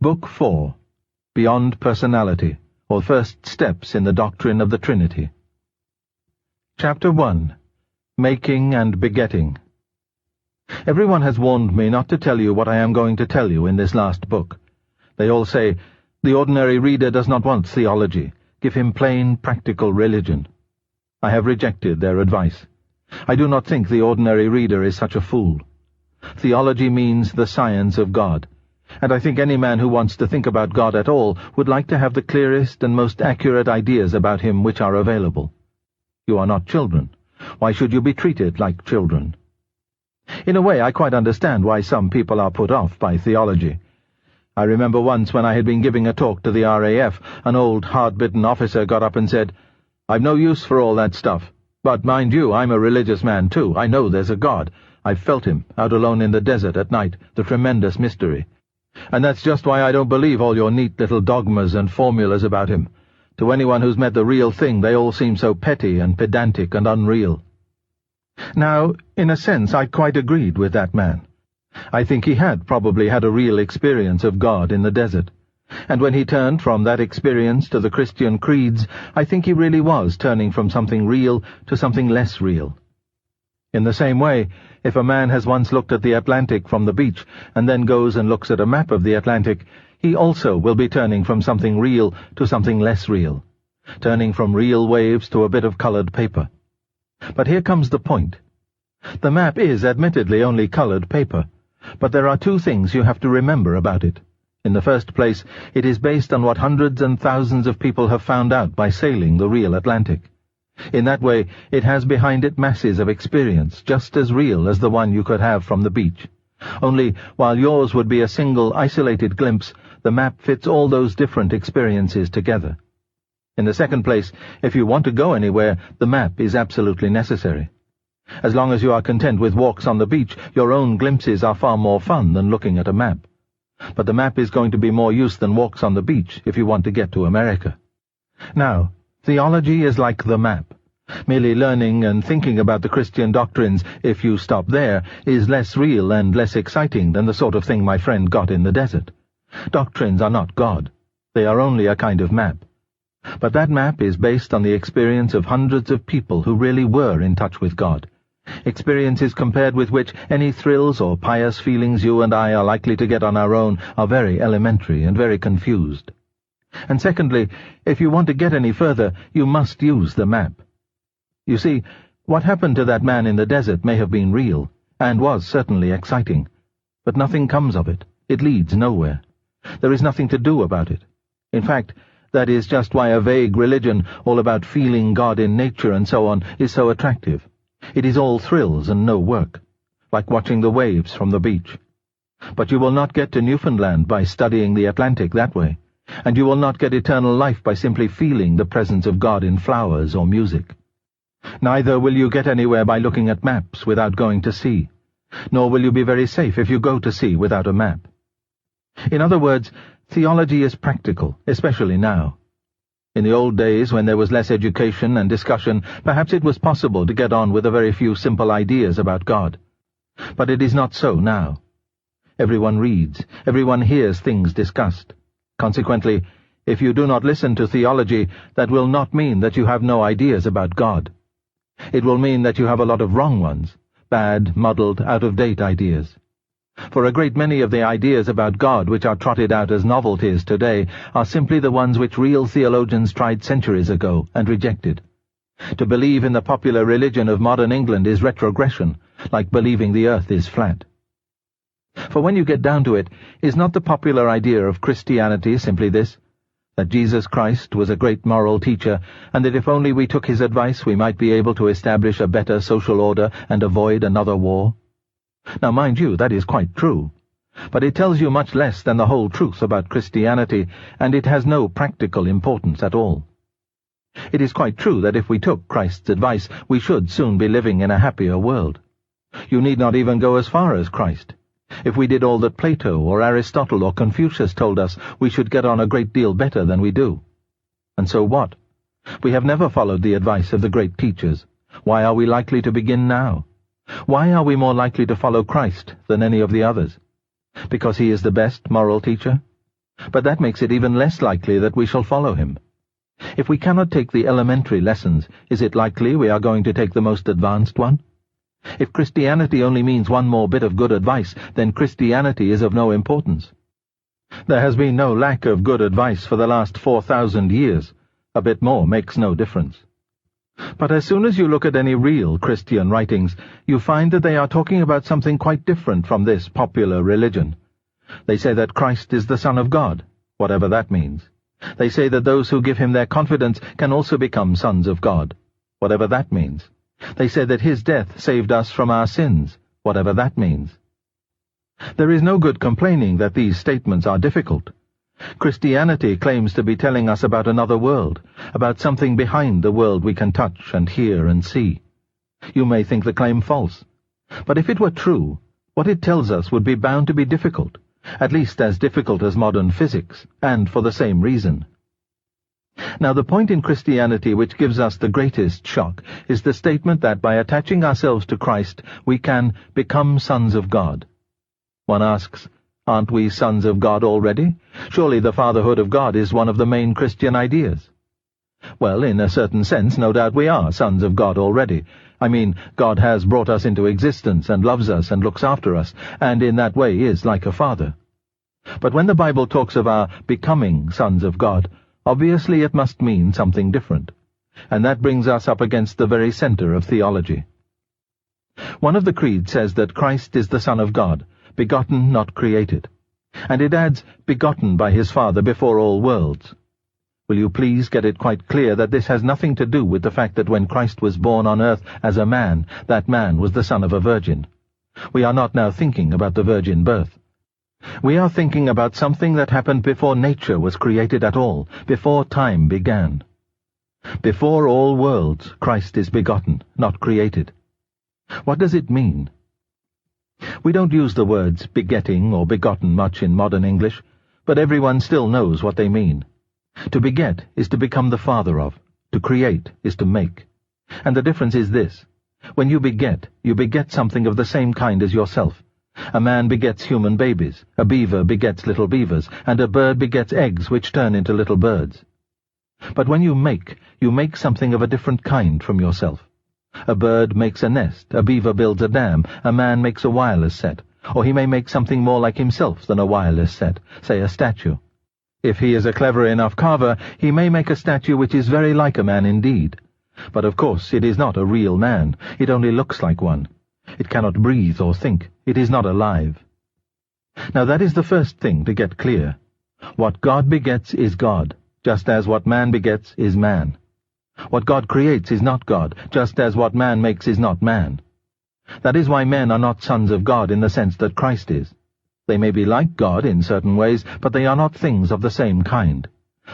Book 4, Beyond Personality, or First Steps in the Doctrine of the Trinity. Chapter 1, Making and Begetting. Everyone has warned me not to tell you what I am going to tell you in this last book. They all say, the ordinary reader does not want theology. Give him plain, practical religion. I have rejected their advice. I do not think the ordinary reader is such a fool. Theology means the science of God, and I think any man who wants to think about God at all would like to have the clearest and most accurate ideas about him which are available. You are not children. Why should you be treated like children? In a way, I quite understand why some people are put off by theology. I remember once when I had been giving a talk to the RAF, an old hard-bitten officer got up and said, "I've no use for all that stuff. But mind you, I'm a religious man too. I know there's a God. I've felt him, out alone in the desert at night, the tremendous mystery. And that's just why I don't believe all your neat little dogmas and formulas about him. To anyone who's met the real thing, they all seem so petty and pedantic and unreal." Now, in a sense, I quite agreed with that man. I think he had probably had a real experience of God in the desert. And when he turned from that experience to the Christian creeds, I think he really was turning from something real to something less real. In the same way, if a man has once looked at the Atlantic from the beach and then goes and looks at a map of the Atlantic, he also will be turning from something real to something less real, turning from real waves to a bit of colored paper. But here comes the point. The map is admittedly only colored paper, but there are two things you have to remember about it. In the first place, it is based on what hundreds and thousands of people have found out by sailing the real Atlantic. In that way, it has behind it masses of experience, just as real as the one you could have from the beach. Only, while yours would be a single, isolated glimpse, the map fits all those different experiences together. In the second place, if you want to go anywhere, the map is absolutely necessary. As long as you are content with walks on the beach, your own glimpses are far more fun than looking at a map. But the map is going to be more use than walks on the beach if you want to get to America. Now, theology is like the map. Merely learning and thinking about the Christian doctrines, if you stop there, is less real and less exciting than the sort of thing my friend got in the desert. Doctrines are not God. They are only a kind of map. But that map is based on the experience of hundreds of people who really were in touch with God. Experiences compared with which any thrills or pious feelings you and I are likely to get on our own are very elementary and very confused. And secondly, if you want to get any further, you must use the map. You see, what happened to that man in the desert may have been real, and was certainly exciting, but nothing comes of it. It leads nowhere. There is nothing to do about it. In fact, that is just why a vague religion, all about feeling God in nature and so on, is so attractive. It is all thrills and no work, like watching the waves from the beach. But you will not get to Newfoundland by studying the Atlantic that way, and you will not get eternal life by simply feeling the presence of God in flowers or music. Neither will you get anywhere by looking at maps without going to sea, nor will you be very safe if you go to sea without a map. In other words, theology is practical, especially now. In the old days, when there was less education and discussion, perhaps it was possible to get on with a very few simple ideas about God. But it is not so now. Everyone reads, everyone hears things discussed. Consequently, if you do not listen to theology, that will not mean that you have no ideas about God. It will mean that you have a lot of wrong ones, bad, muddled, out-of-date ideas. For a great many of the ideas about God which are trotted out as novelties today are simply the ones which real theologians tried centuries ago and rejected. To believe in the popular religion of modern England is retrogression, like believing the earth is flat. For when you get down to it, is not the popular idea of Christianity simply this, that Jesus Christ was a great moral teacher, and that if only we took his advice we might be able to establish a better social order and avoid another war? Now, mind you, that is quite true. But it tells you much less than the whole truth about Christianity, and it has no practical importance at all. It is quite true that if we took Christ's advice, we should soon be living in a happier world. You need not even go as far as Christ. If we did all that Plato or Aristotle or Confucius told us, we should get on a great deal better than we do. And so what? We have never followed the advice of the great teachers. Why are we likely to begin now? Why are we more likely to follow Christ than any of the others? Because he is the best moral teacher? But that makes it even less likely that we shall follow him. If we cannot take the elementary lessons, is it likely we are going to take the most advanced one? If Christianity only means one more bit of good advice, then Christianity is of no importance. There has been no lack of good advice for the last 4,000 years. A bit more makes no difference. But as soon as you look at any real Christian writings, you find that they are talking about something quite different from this popular religion. They say that Christ is the Son of God, whatever that means. They say that those who give him their confidence can also become sons of God, whatever that means. They say that his death saved us from our sins, whatever that means. There is no good complaining that these statements are difficult. Christianity claims to be telling us about another world, about something behind the world we can touch and hear and see. You may think the claim false, but if it were true, what it tells us would be bound to be difficult, at least as difficult as modern physics, and for the same reason. Now the point in Christianity which gives us the greatest shock is the statement that by attaching ourselves to Christ we can become sons of God. One asks, aren't we sons of God already? Surely the fatherhood of God is one of the main Christian ideas. Well, in a certain sense, no doubt we are sons of God already. I mean, God has brought us into existence and loves us and looks after us, and in that way is like a father. But when the Bible talks of our becoming sons of God, obviously it must mean something different, and that brings us up against the very center of theology. One of the creeds says that Christ is the Son of God, begotten, not created, and it adds, begotten by his Father before all worlds. Will you please get it quite clear that this has nothing to do with the fact that when Christ was born on earth as a man, that man was the son of a virgin. We are not now thinking about the virgin birth. We are thinking about something that happened before nature was created at all, before time began. Before all worlds, Christ is begotten, not created. What does it mean? We don't use the words begetting or begotten much in modern English, but everyone still knows what they mean. To beget is to become the father of. To create is to make. And the difference is this. When you beget something of the same kind as yourself. A man begets human babies, a beaver begets little beavers, and a bird begets eggs which turn into little birds. But when you make something of a different kind from yourself. A bird makes a nest, a beaver builds a dam, a man makes a wireless set, or he may make something more like himself than a wireless set, say a statue. If he is a clever enough carver, he may make a statue which is very like a man indeed. But of course it is not a real man, it only looks like one. It cannot breathe or think, it is not alive. Now that is the first thing to get clear. What God begets is God, just as what man begets is man. What God creates is not God, just as what man makes is not man. That is why men are not sons of God in the sense that Christ is. They may be like God in certain ways, but they are not things of the same kind.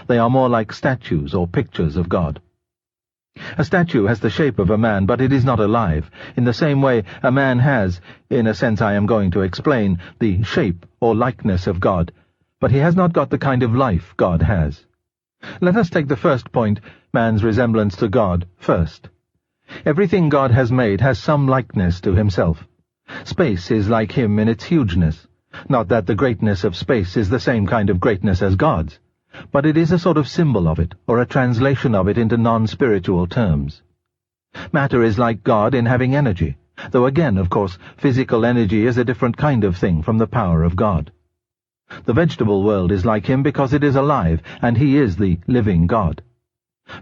They are more like statues or pictures of God. A statue has the shape of a man, but it is not alive. In the same way, a man has, in a sense I am going to explain, the shape or likeness of God, but he has not got the kind of life God has. Let us take the first point, man's resemblance to God, first. Everything God has made has some likeness to himself. Space is like him in its hugeness. Not that the greatness of space is the same kind of greatness as God's, but it is a sort of symbol of it, or a translation of it into non-spiritual terms. Matter is like God in having energy, though again, of course, physical energy is a different kind of thing from the power of God. The vegetable world is like him because it is alive, and he is the living God.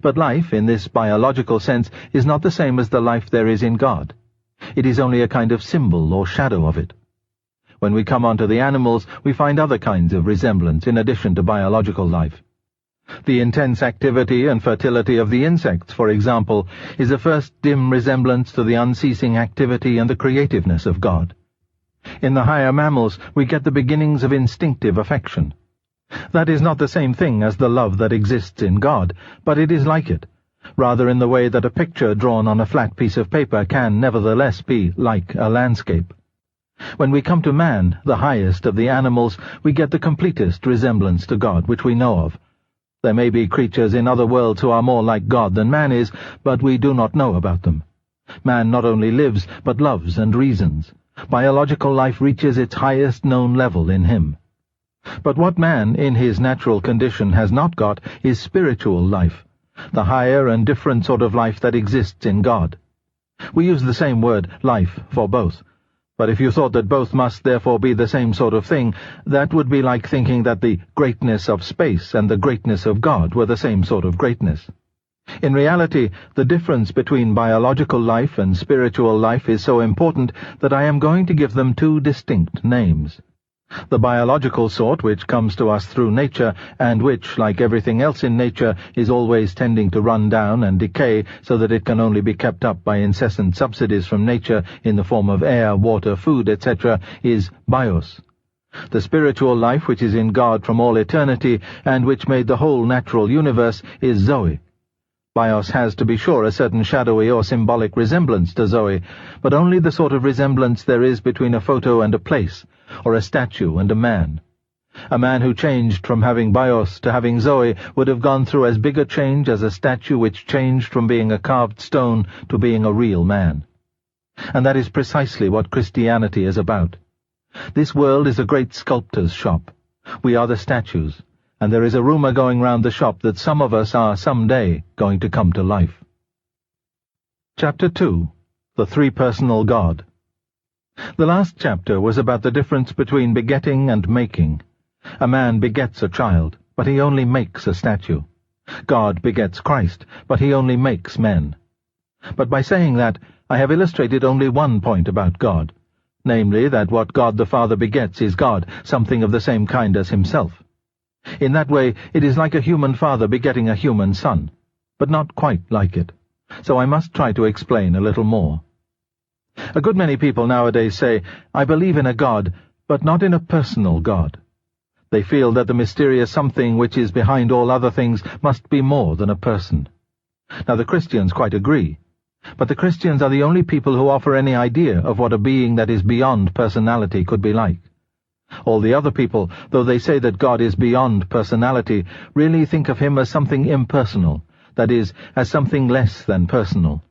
But life, in this biological sense, is not the same as the life there is in God. It is only a kind of symbol or shadow of it. When we come on to the animals, we find other kinds of resemblance in addition to biological life. The intense activity and fertility of the insects, for example, is a first dim resemblance to the unceasing activity and the creativeness of God. In the higher mammals, we get the beginnings of instinctive affection. That is not the same thing as the love that exists in God, but it is like it, rather in the way that a picture drawn on a flat piece of paper can nevertheless be like a landscape. When we come to man, the highest of the animals, we get the completest resemblance to God which we know of. There may be creatures in other worlds who are more like God than man is, but we do not know about them. Man not only lives, but loves and reasons. Biological life reaches its highest known level in him. But what man, in his natural condition, has not got is spiritual life, the higher and different sort of life that exists in God. We use the same word, life, for both, but if you thought that both must therefore be the same sort of thing, that would be like thinking that the greatness of space and the greatness of God were the same sort of greatness. In reality, the difference between biological life and spiritual life is so important that I am going to give them two distinct names. The biological sort, which comes to us through nature, and which, like everything else in nature, is always tending to run down and decay so that it can only be kept up by incessant subsidies from nature in the form of air, water, food, etc., is bios. The spiritual life which is in God from all eternity, and which made the whole natural universe, is Zoe. Bios has, to be sure, a certain shadowy or symbolic resemblance to Zoe, but only the sort of resemblance there is between a photo and a place, or a statue and a man. A man who changed from having Bios to having Zoe would have gone through as big a change as a statue which changed from being a carved stone to being a real man. And that is precisely what Christianity is about. This world is a great sculptor's shop. We are the statues, and there is a rumor going round the shop that some of us are some day going to come to life. Chapter 2. The Three-Personal God. The last chapter was about the difference between begetting and making. A man begets a child, but he only makes a statue. God begets Christ, but he only makes men. But by saying that, I have illustrated only one point about God, namely that what God the Father begets is God, something of the same kind as himself. In that way, it is like a human father begetting a human son, but not quite like it. So I must try to explain a little more. A good many people nowadays say, I believe in a God, but not in a personal God. They feel that the mysterious something which is behind all other things must be more than a person. Now the Christians quite agree, but the Christians are the only people who offer any idea of what a being that is beyond personality could be like. All the other people, though they say that God is beyond personality, really think of him as something impersonal, that is, as something less than personal.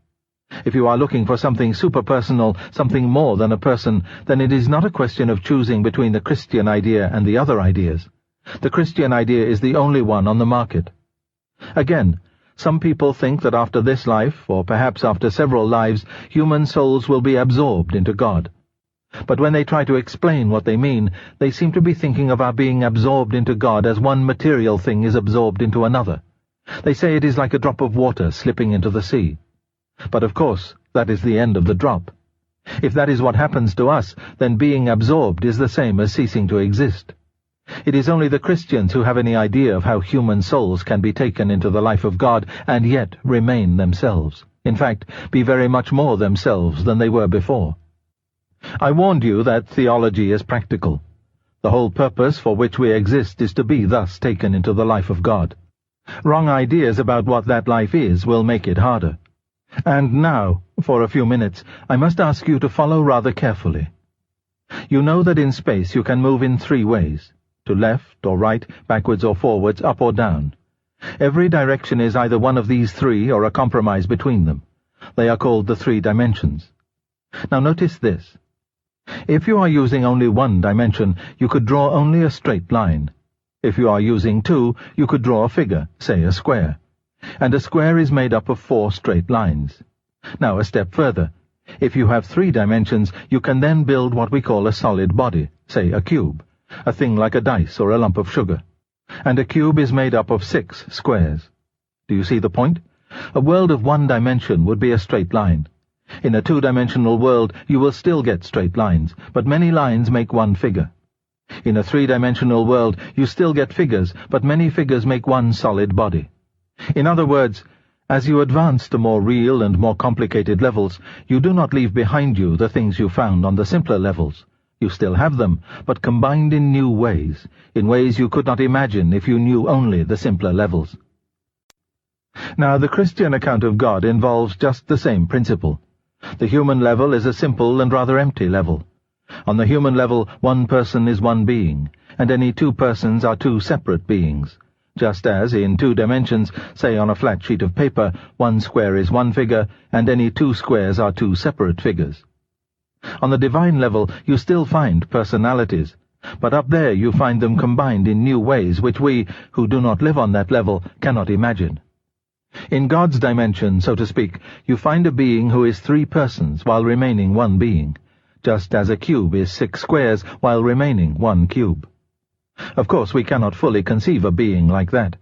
If you are looking for something superpersonal, something more than a person, then it is not a question of choosing between the Christian idea and the other ideas. The Christian idea is the only one on the market. Again, some people think that after this life, or perhaps after several lives, human souls will be absorbed into God. But when they try to explain what they mean, they seem to be thinking of our being absorbed into God as one material thing is absorbed into another. They say it is like a drop of water slipping into the sea. But of course, that is the end of the drop. If that is what happens to us, then being absorbed is the same as ceasing to exist. It is only the Christians who have any idea of how human souls can be taken into the life of God and yet remain themselves. In fact, be very much more themselves than they were before. I warned you that theology is practical. The whole purpose for which we exist is to be thus taken into the life of God. Wrong ideas about what that life is will make it harder. And now, for a few minutes, I must ask you to follow rather carefully. You know that in space you can move in three ways, to left or right, backwards or forwards, up or down. Every direction is either one of these three or a compromise between them. They are called the three dimensions. Now notice this. If you are using only one dimension, you could draw only a straight line. If you are using two, you could draw a figure, say a square. And a square is made up of 4 straight lines. Now a step further. If you have 3 dimensions, you can then build what we call a solid body, say a cube, a thing like a dice or a lump of sugar. And a cube is made up of 6 squares. Do you see the point? A world of 1 dimension would be a straight line. In a 2-dimensional world, you will still get straight lines, but many lines make one figure. In a 3-dimensional world, you still get figures, but many figures make one solid body. In other words, as you advance to more real and more complicated levels, you do not leave behind you the things you found on the simpler levels. You still have them, but combined in new ways, in ways you could not imagine if you knew only the simpler levels. Now, the Christian account of God involves just the same principle. The human level is a simple and rather empty level. On the human level, one person is one being, and any 2 persons are 2 separate beings. Just as, in 2 dimensions, say on a flat sheet of paper, 1 square is 1 figure, and any 2 squares are 2 separate figures. On the divine level, you still find personalities, But up there you find them combined in new ways which we, who do not live on that level, cannot imagine. In God's dimension, so to speak, you find a being who is 3 persons while remaining 1 being, just as a cube is 6 squares while remaining 1 cube. Of course, we cannot fully conceive a being like that,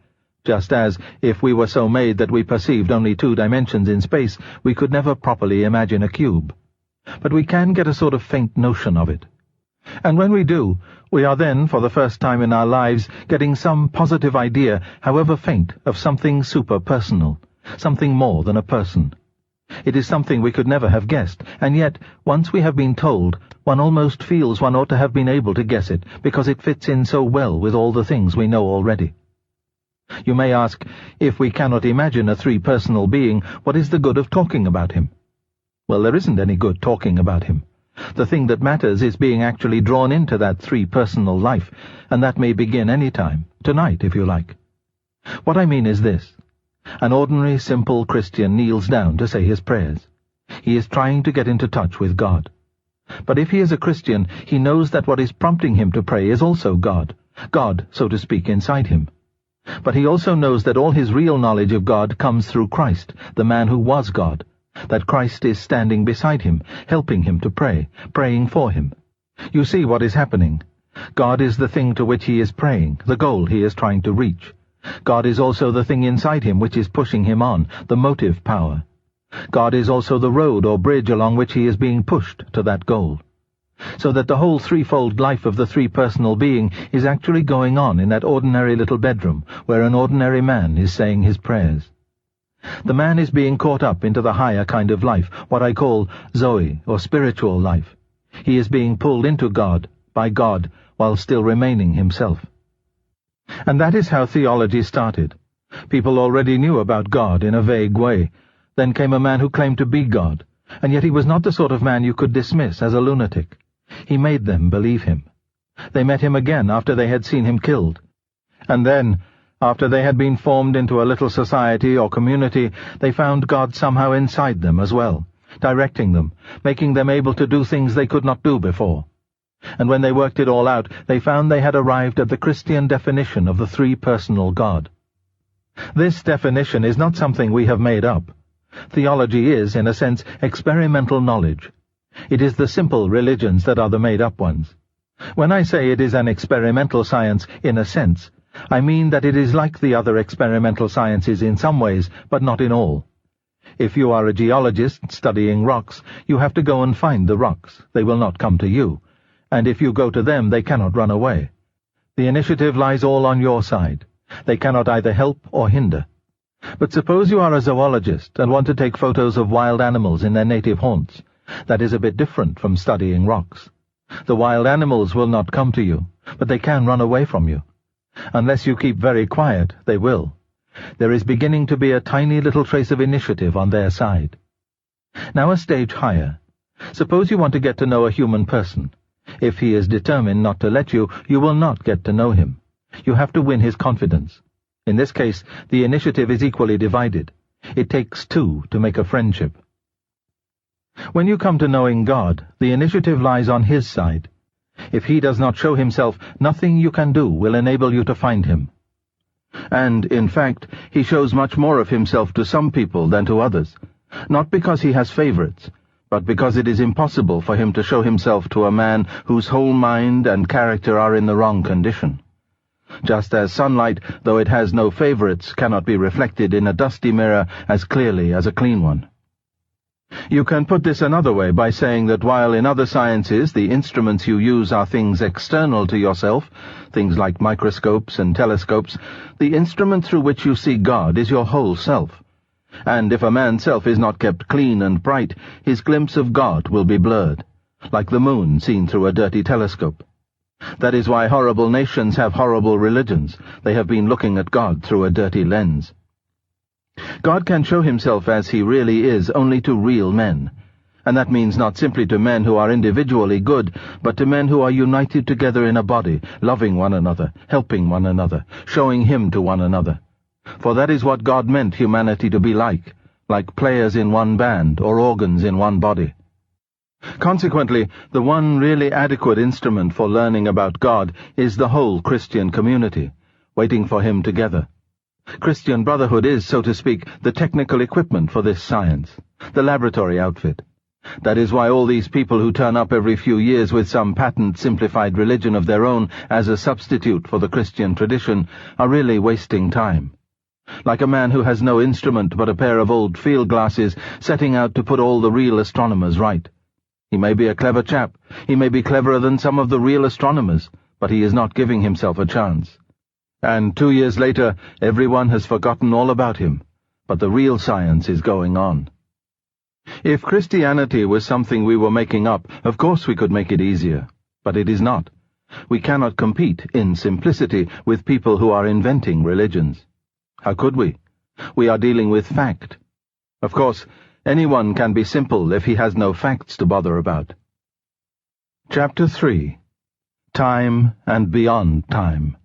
just as, if we were so made that we perceived only 2 dimensions in space, we could never properly imagine a cube. But we can get a sort of faint notion of it. And when we do, we are then, for the first time in our lives, getting some positive idea, however faint, of something super-personal, something more than a person. It is something we could never have guessed, and yet, once we have been told, one almost feels one ought to have been able to guess it, because it fits in so well with all the things we know already. You may ask, if we cannot imagine a 3-personal being, what is the good of talking about him? Well, there isn't any good talking about him. The thing that matters is being actually drawn into that 3-personal life, and that may begin any time, tonight if you like. What I mean is this. An ordinary, simple Christian kneels down to say his prayers. He is trying to get into touch with God. But if he is a Christian, he knows that what is prompting him to pray is also God, so to speak, inside him. But he also knows that all his real knowledge of God comes through Christ, the man who was God, that Christ is standing beside him, helping him to pray, praying for him. You see what is happening. God is the thing to which he is praying, the goal he is trying to reach. God is also the thing inside him which is pushing him on, the motive power. God is also the road or bridge along which he is being pushed to that goal. So that the whole 3-fold life of the 3-personal being is actually going on in that ordinary little bedroom where an ordinary man is saying his prayers. The man is being caught up into the higher kind of life, what I call Zoe, or spiritual life. He is being pulled into God, by God, while still remaining himself. And that is how theology started. People already knew about God in a vague way. Then came a man who claimed to be God, and yet he was not the sort of man you could dismiss as a lunatic. He made them believe him. They met him again after they had seen him killed. And then, after they had been formed into a little society or community, they found God somehow inside them as well, directing them, making them able to do things they could not do before. And when they worked it all out, they found they had arrived at the Christian definition of the 3-personal God. This definition is not something we have made up. Theology is, in a sense, experimental knowledge. It is the simple religions that are the made-up ones. When I say it is an experimental science, in a sense, I mean that it is like the other experimental sciences in some ways, but not in all. If you are a geologist studying rocks, you have to go and find the rocks. They will not come to you. And if you go to them, they cannot run away. The initiative lies all on your side. They cannot either help or hinder. But suppose you are a zoologist and want to take photos of wild animals in their native haunts. That is a bit different from studying rocks. The wild animals will not come to you, but they can run away from you. Unless you keep very quiet, they will. There is beginning to be a tiny little trace of initiative on their side. Now a stage higher. Suppose you want to get to know a human person. If he is determined not to let you, you will not get to know him. You have to win his confidence. In this case, the initiative is equally divided. It takes 2 to make a friendship. When you come to knowing God, the initiative lies on his side. If he does not show himself, nothing you can do will enable you to find him. And, in fact, he shows much more of himself to some people than to others, not because he has favorites, but because it is impossible for him to show himself to a man whose whole mind and character are in the wrong condition. Just as sunlight, though it has no favorites, cannot be reflected in a dusty mirror as clearly as a clean one. You can put this another way by saying that while in other sciences the instruments you use are things external to yourself, things like microscopes and telescopes, the instrument through which you see God is your whole self. And if a man's self is not kept clean and bright, his glimpse of God will be blurred, like the moon seen through a dirty telescope. That is why horrible nations have horrible religions. They have been looking at God through a dirty lens. God can show himself as he really is only to real men, and that means not simply to men who are individually good, but to men who are united together in a body, loving one another, helping one another, showing him to one another. For that is what God meant humanity to be like players in one band or organs in one body. Consequently, the one really adequate instrument for learning about God is the whole Christian community, waiting for him together. Christian brotherhood is, so to speak, the technical equipment for this science, the laboratory outfit. That is why all these people who turn up every few years with some patent simplified religion of their own as a substitute for the Christian tradition are really wasting time. Like a man who has no instrument but a pair of old field glasses setting out to put all the real astronomers right. He may be a clever chap, he may be cleverer than some of the real astronomers, but he is not giving himself a chance. And 2 years later, everyone has forgotten all about him, but the real science is going on. If Christianity was something we were making up, of course we could make it easier, but it is not. We cannot compete in simplicity with people who are inventing religions. How could we? We are dealing with fact. Of course, anyone can be simple if he has no facts to bother about. Chapter 3. Time and Beyond Time.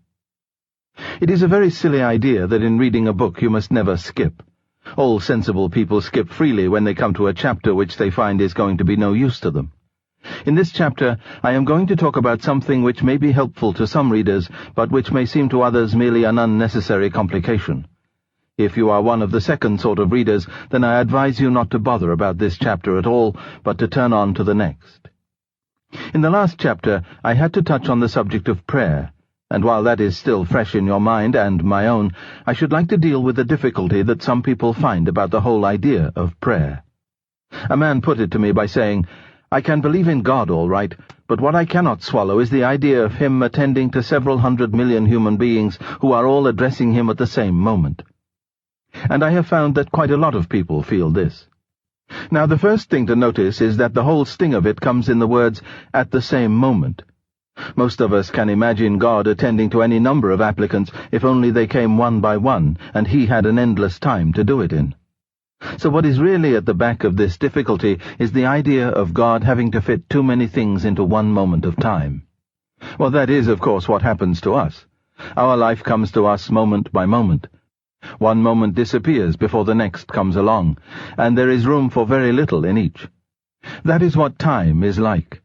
It is a very silly idea that in reading a book you must never skip. All sensible people skip freely when they come to a chapter which they find is going to be no use to them. In this chapter, I am going to talk about something which may be helpful to some readers, but which may seem to others merely an unnecessary complication. If you are one of the second sort of readers, then I advise you not to bother about this chapter at all, but to turn on to the next. In the last chapter, I had to touch on the subject of prayer, and while that is still fresh in your mind and my own, I should like to deal with the difficulty that some people find about the whole idea of prayer. A man put it to me by saying, "I can believe in God all right, but what I cannot swallow is the idea of him attending to several 100 million human beings who are all addressing him at the same moment." And I have found that quite a lot of people feel this. Now, the first thing to notice is that the whole sting of it comes in the words, "at the same moment." Most of us can imagine God attending to any number of applicants if only they came one by one, and he had an endless time to do it in. So what is really at the back of this difficulty is the idea of God having to fit too many things into one moment of time. Well, that is, of course, what happens to us. Our life comes to us moment by moment. One moment disappears before the next comes along, and there is room for very little in each. That is what time is like.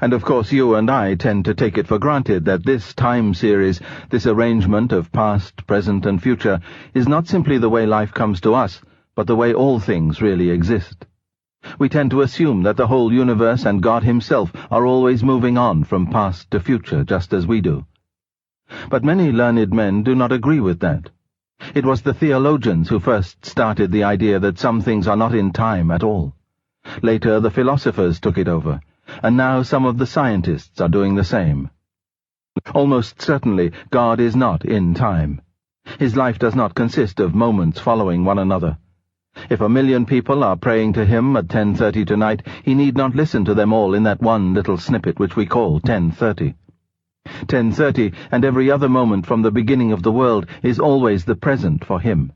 And of course you and I tend to take it for granted that this time series, this arrangement of past, present, and future, is not simply the way life comes to us, but the way all things really exist. We tend to assume that the whole universe and God himself are always moving on from past to future, just as we do. But many learned men do not agree with that. It was the theologians who first started the idea that some things are not in time at all. Later the philosophers took it over, and now some of the scientists are doing the same. Almost certainly God is not in time. His life does not consist of moments following one another. If 1 million people are praying to him at 10:30 tonight, he need not listen to them all in that one little snippet which we call 10:30. 10:30 and every other moment from the beginning of the world is always the present for him.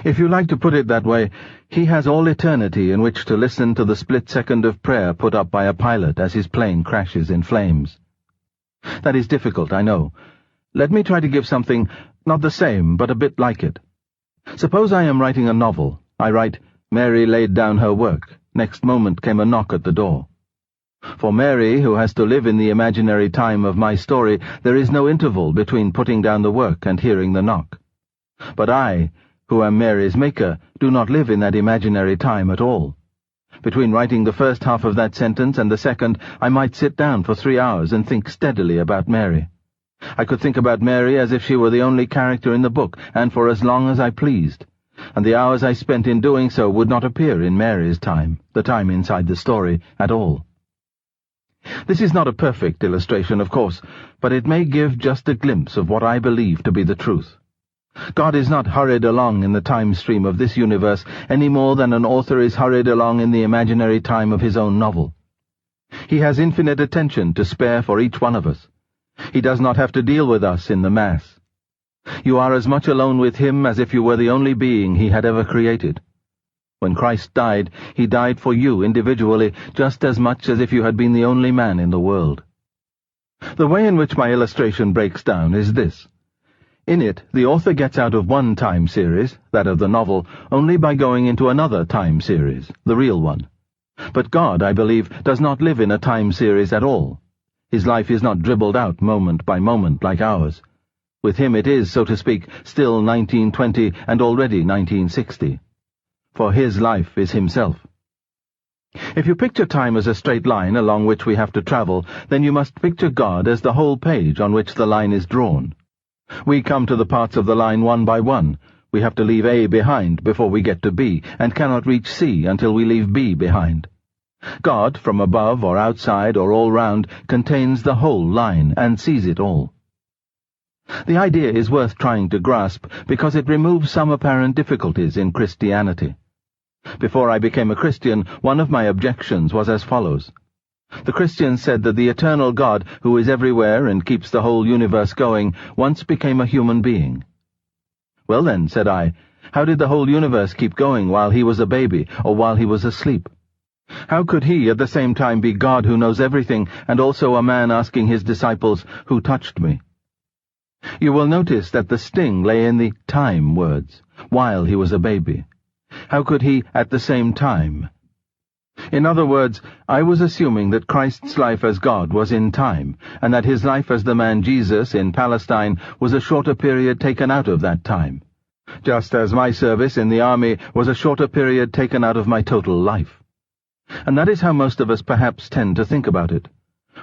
If you like to put it that way, he has all eternity in which to listen to the split second of prayer put up by a pilot as his plane crashes in flames. That is difficult, I know. Let me try to give something, not the same, but a bit like it. Suppose I am writing a novel. I write, "Mary laid down her work." Next moment came a knock at the door. For Mary, who has to live in the imaginary time of my story, there is no interval between putting down the work and hearing the knock. But I, who am Mary's maker, do not live in that imaginary time at all. Between writing the first half of that sentence and the second, I might sit down for 3 hours and think steadily about Mary. I could think about Mary as if she were the only character in the book, and for as long as I pleased. And the hours I spent in doing so would not appear in Mary's time, the time inside the story, at all. This is not a perfect illustration, of course, but it may give just a glimpse of what I believe to be the truth. God is not hurried along in the time stream of this universe any more than an author is hurried along in the imaginary time of his own novel. He has infinite attention to spare for each one of us. He does not have to deal with us in the mass. You are as much alone with him as if you were the only being he had ever created. When Christ died, he died for you individually just as much as if you had been the only man in the world. The way in which my illustration breaks down is this. In it, the author gets out of one time series, that of the novel, only by going into another time series, the real one. But God, I believe, does not live in a time series at all. His life is not dribbled out moment by moment like ours. With him it is, so to speak, still 1920 and already 1960. For his life is himself. If you picture time as a straight line along which we have to travel, then you must picture God as the whole page on which the line is drawn. We come to the parts of the line one by one. We have to leave A behind before we get to B, and cannot reach C until we leave B behind. God, from above or outside or all round, contains the whole line and sees it all. The idea is worth trying to grasp because it removes some apparent difficulties in Christianity. Before I became a Christian, one of my objections was as follows. The Christians said that the eternal God, who is everywhere and keeps the whole universe going, once became a human being. Well then, said I, how did the whole universe keep going while he was a baby or while he was asleep? How could he at the same time be God who knows everything and also a man asking his disciples, "Who touched me?" You will notice that the sting lay in the time words, while he was a baby. How could he at the same time? In other words, I was assuming that Christ's life as God was in time, and that his life as the man Jesus in Palestine was a shorter period taken out of that time, just as my service in the army was a shorter period taken out of my total life. And that is how most of us perhaps tend to think about it.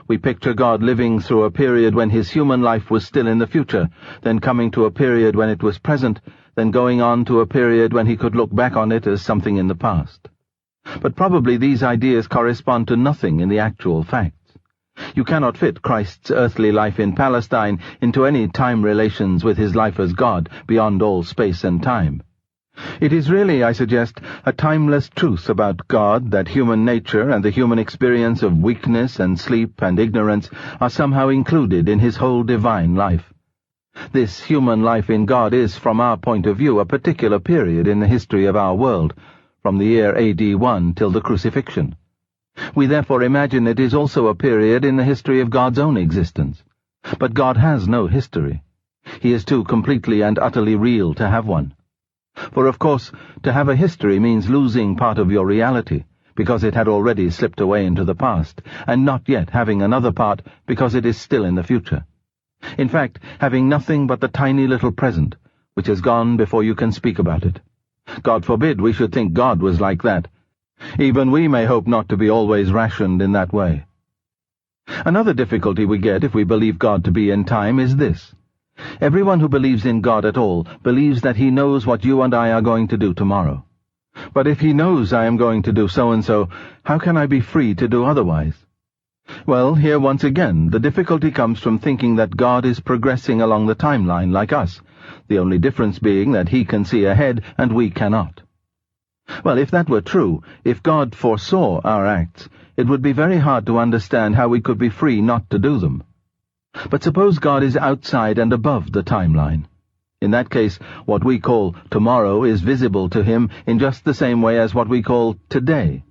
We picture God living through a period when his human life was still in the future, then coming to a period when it was present, then going on to a period when he could look back on it as something in the past. But probably these ideas correspond to nothing in the actual facts. You cannot fit Christ's earthly life in Palestine into any time relations with his life as God beyond all space and time. It is really, I suggest, a timeless truth about God that human nature and the human experience of weakness and sleep and ignorance are somehow included in his whole divine life. This human life in God is, from our point of view, a particular period in the history of our world, from the year AD 1 till the crucifixion. We therefore imagine it is also a period in the history of God's own existence. But God has no history. He is too completely and utterly real to have one. For of course, to have a history means losing part of your reality, because it had already slipped away into the past, and not yet having another part because it is still in the future. In fact, having nothing but the tiny little present, which has gone before you can speak about it. God forbid we should think God was like that. Even we may hope not to be always rationed in that way. Another difficulty we get if we believe God to be in time is this. Everyone who believes in God at all believes that he knows what you and I are going to do tomorrow. But if he knows I am going to do so-and-so, how can I be free to do otherwise? Well, here once again, the difficulty comes from thinking that God is progressing along the timeline like us, the only difference being that he can see ahead and we cannot. Well, if that were true, if God foresaw our acts, it would be very hard to understand how we could be free not to do them. But suppose God is outside and above the timeline. In that case, what we call tomorrow is visible to him in just the same way as what we call today.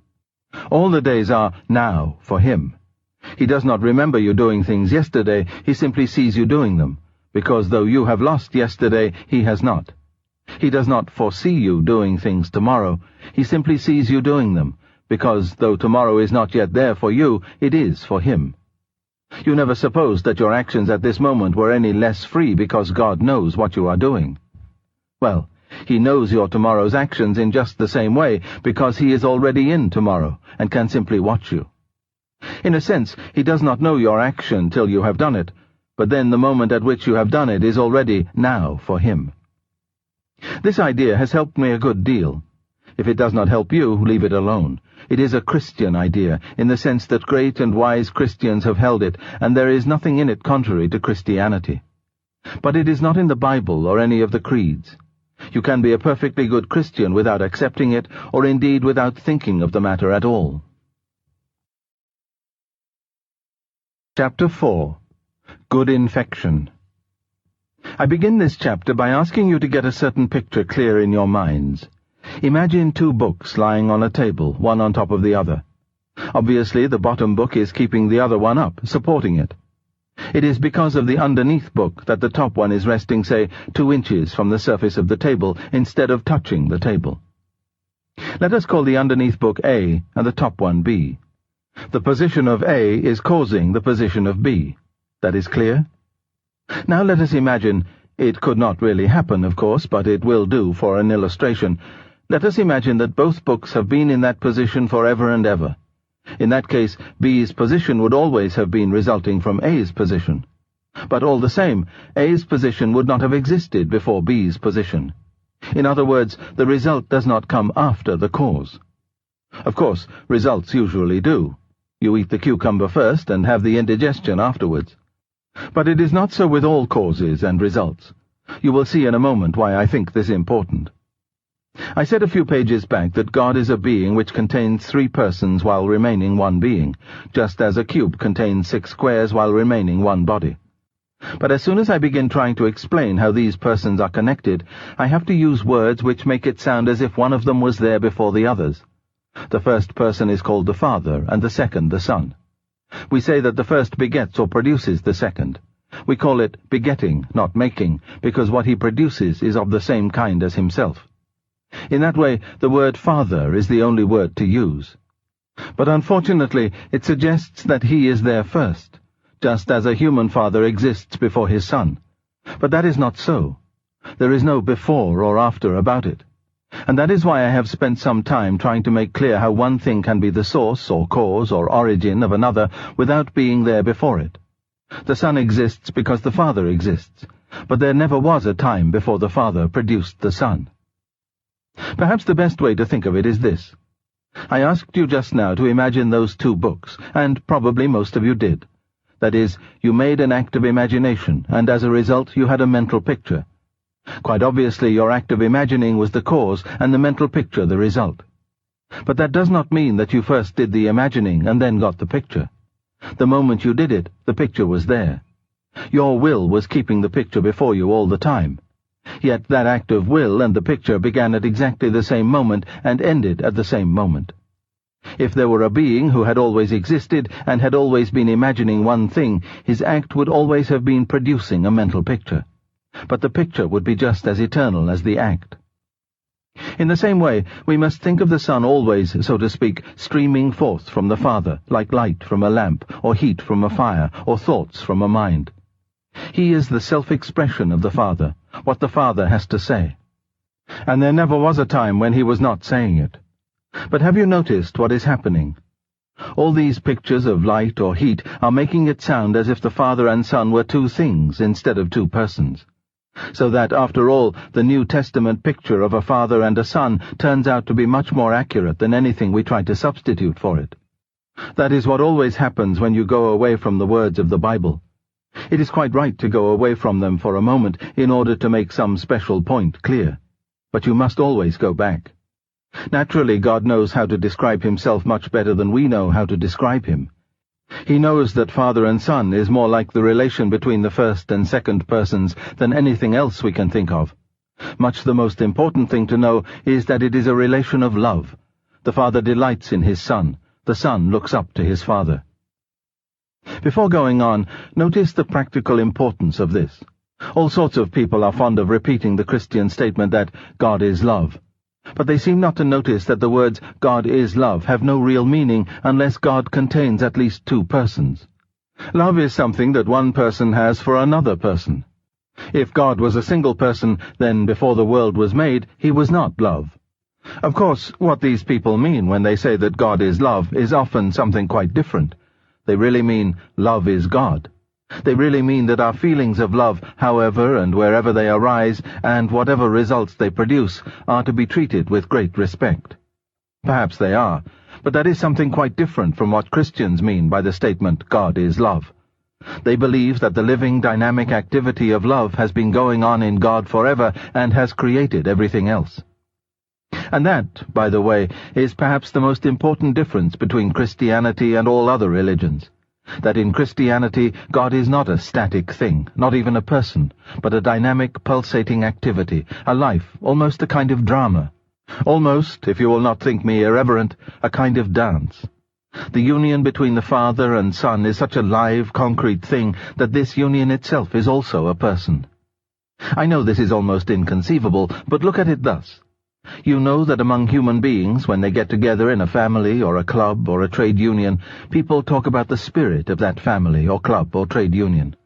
All the days are now for him. He does not remember you doing things yesterday, he simply sees you doing them, because though you have lost yesterday, he has not. He does not foresee you doing things tomorrow, he simply sees you doing them, because though tomorrow is not yet there for you, it is for him. You never supposed that your actions at this moment were any less free because God knows what you are doing. Well, he knows your tomorrow's actions in just the same way because he is already in tomorrow and can simply watch you. In a sense, he does not know your action till you have done it, but then the moment at which you have done it is already now for him. This idea has helped me a good deal. If it does not help you, leave it alone. It is a Christian idea, in the sense that great and wise Christians have held it, and there is nothing in it contrary to Christianity. But it is not in the Bible or any of the creeds. You can be a perfectly good Christian without accepting it, or indeed without thinking of the matter at all. Chapter 4. Good Infection. I begin this chapter by asking you to get a certain picture clear in your minds. Imagine two books lying on a table, one on top of the other. Obviously, the bottom book is keeping the other one up, supporting it. It is because of the underneath book that the top one is resting, say, 2 inches from the surface of the table, instead of touching the table. Let us call the underneath book A and the top one B. The position of A is causing the position of B. That is clear? Now let us imagine, it could not really happen, of course, but it will do for an illustration. Let us imagine that both books have been in that position forever and ever. In that case, B's position would always have been resulting from A's position. But all the same, A's position would not have existed before B's position. In other words, the result does not come after the cause. Of course, results usually do. You eat the cucumber first and have the indigestion afterwards. But it is not so with all causes and results. You will see in a moment why I think this important. I said a few pages back that God is a being which contains 3 persons while remaining one being, just as a cube contains 6 squares while remaining one body. But as soon as I begin trying to explain how these persons are connected, I have to use words which make it sound as if one of them was there before the others. The first person is called the Father, and the second the Son. We say that the first begets or produces the second. We call it begetting, not making, because what he produces is of the same kind as himself. In that way, the word Father is the only word to use. But unfortunately, it suggests that he is there first, just as a human father exists before his son. But that is not so. There is no before or after about it. And that is why I have spent some time trying to make clear how one thing can be the source or cause or origin of another without being there before it. The Son exists because the Father exists, but there never was a time before the Father produced the Son. Perhaps the best way to think of it is this. I asked you just now to imagine those 2 books, and probably most of you did. That is, you made an act of imagination, and as a result you had a mental picture. Quite obviously your act of imagining was the cause, and the mental picture the result. But that does not mean that you first did the imagining and then got the picture. The moment you did it, the picture was there. Your will was keeping the picture before you all the time. Yet that act of will and the picture began at exactly the same moment and ended at the same moment. If there were a being who had always existed and had always been imagining one thing, his act would always have been producing a mental picture. But the picture would be just as eternal as the act. In the same way, we must think of the Son always, so to speak, streaming forth from the Father, like light from a lamp, or heat from a fire, or thoughts from a mind. He is the self-expression of the Father, what the Father has to say. And there never was a time when he was not saying it. But have you noticed what is happening? All these pictures of light or heat are making it sound as if the Father and Son were 2 things instead of 2 persons. So that, after all, the New Testament picture of a Father and a Son turns out to be much more accurate than anything we try to substitute for it. That is what always happens when you go away from the words of the Bible. It is quite right to go away from them for a moment in order to make some special point clear. But you must always go back. Naturally, God knows how to describe himself much better than we know how to describe him. He knows that Father and Son is more like the relation between the first and second persons than anything else we can think of. Much the most important thing to know is that it is a relation of love. The Father delights in his Son. The Son looks up to his Father. Before going on, notice the practical importance of this. All sorts of people are fond of repeating the Christian statement that God is love. But they seem not to notice that the words God is love have no real meaning unless God contains at least 2 persons. Love is something that one person has for another person. If God was a single person, then before the world was made, he was not love. Of course, what these people mean when they say that God is love is often something quite different. They really mean love is God. They really mean that our feelings of love, however and wherever they arise, and whatever results they produce, are to be treated with great respect. Perhaps they are, but that is something quite different from what Christians mean by the statement, God is love. They believe that the living, dynamic activity of love has been going on in God forever and has created everything else. And that, by the way, is perhaps the most important difference between Christianity and all other religions. That in Christianity, God is not a static thing, not even a person, but a dynamic, pulsating activity, a life, almost a kind of drama. Almost, if you will not think me irreverent, a kind of dance. The union between the Father and Son is such a live, concrete thing that this union itself is also a person. I know this is almost inconceivable, but look at it thus. You know that among human beings, when they get together in a family or a club or a trade union, people talk about the spirit of that family or club or trade union.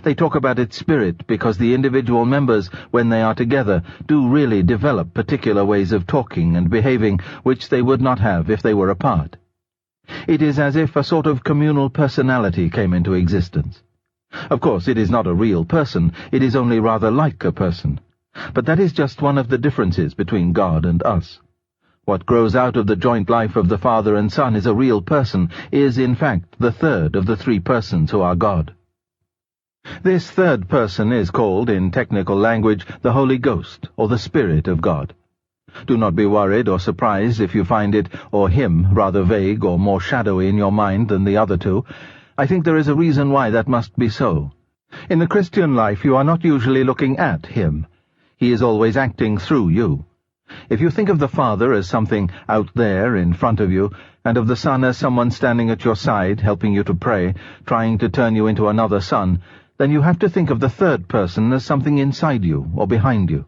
They talk about its spirit because the individual members, when they are together, do really develop particular ways of talking and behaving which they would not have if they were apart. It is as if a sort of communal personality came into existence. Of course, it is not a real person, it is only rather like a person. But that is just one of the differences between God and us. What grows out of the joint life of the Father and Son is a real person, is in fact the third of the three persons who are God. This third person is called, in technical language, the Holy Ghost, or the Spirit of God. Do not be worried or surprised if you find it, or him, rather vague or more shadowy in your mind than the other two. I think there is a reason why that must be so. In the Christian life you are not usually looking at him. He is always acting through you. If you think of the Father as something out there in front of you, and of the Son as someone standing at your side, helping you to pray, trying to turn you into another son, then you have to think of the third person as something inside you or behind you.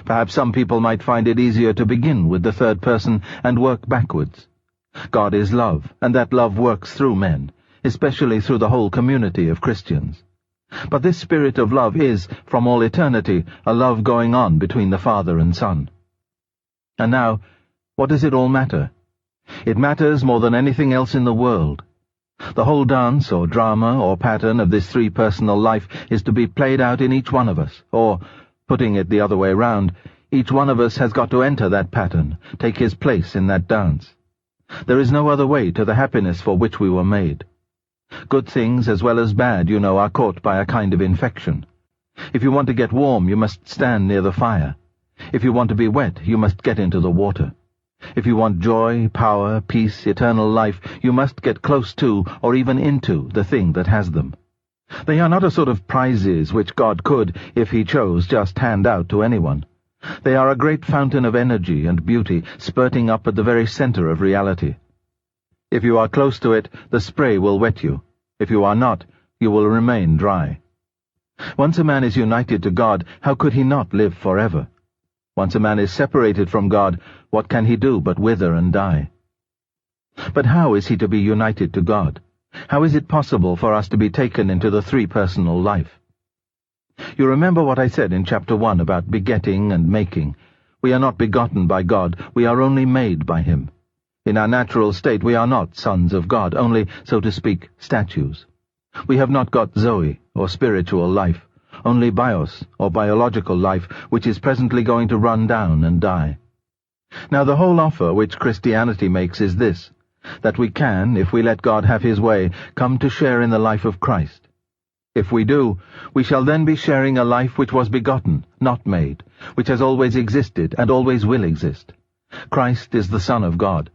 Perhaps some people might find it easier to begin with the third person and work backwards. God is love, and that love works through men, especially through the whole community of Christians. But this spirit of love is, from all eternity, a love going on between the Father and Son. And now, what does it all matter? It matters more than anything else in the world. The whole dance or drama or pattern of this three-personal life is to be played out in each one of us, or, putting it the other way round, each one of us has got to enter that pattern, take his place in that dance. There is no other way to the happiness for which we were made. Good things as well as bad, you know, are caught by a kind of infection. If you want to get warm, you must stand near the fire. If you want to be wet, you must get into the water. If you want joy, power, peace, eternal life, you must get close to, or even into, the thing that has them. They are not a sort of prizes which God could, if he chose, just hand out to anyone. They are a great fountain of energy and beauty, spurting up at the very center of reality. If you are close to it, the spray will wet you. If you are not, you will remain dry. Once a man is united to God, how could he not live forever? Once a man is separated from God, what can he do but wither and die? But how is he to be united to God? How is it possible for us to be taken into the three-personal life? You remember what I said in chapter 1 about begetting and making. We are not begotten by God, we are only made by him. In our natural state we are not sons of God, only, so to speak, statues. We have not got Zoe, or spiritual life, only bios, or biological life, which is presently going to run down and die. Now the whole offer which Christianity makes is this, that we can, if we let God have his way, come to share in the life of Christ. If we do, we shall then be sharing a life which was begotten, not made, which has always existed and always will exist. Christ is the Son of God.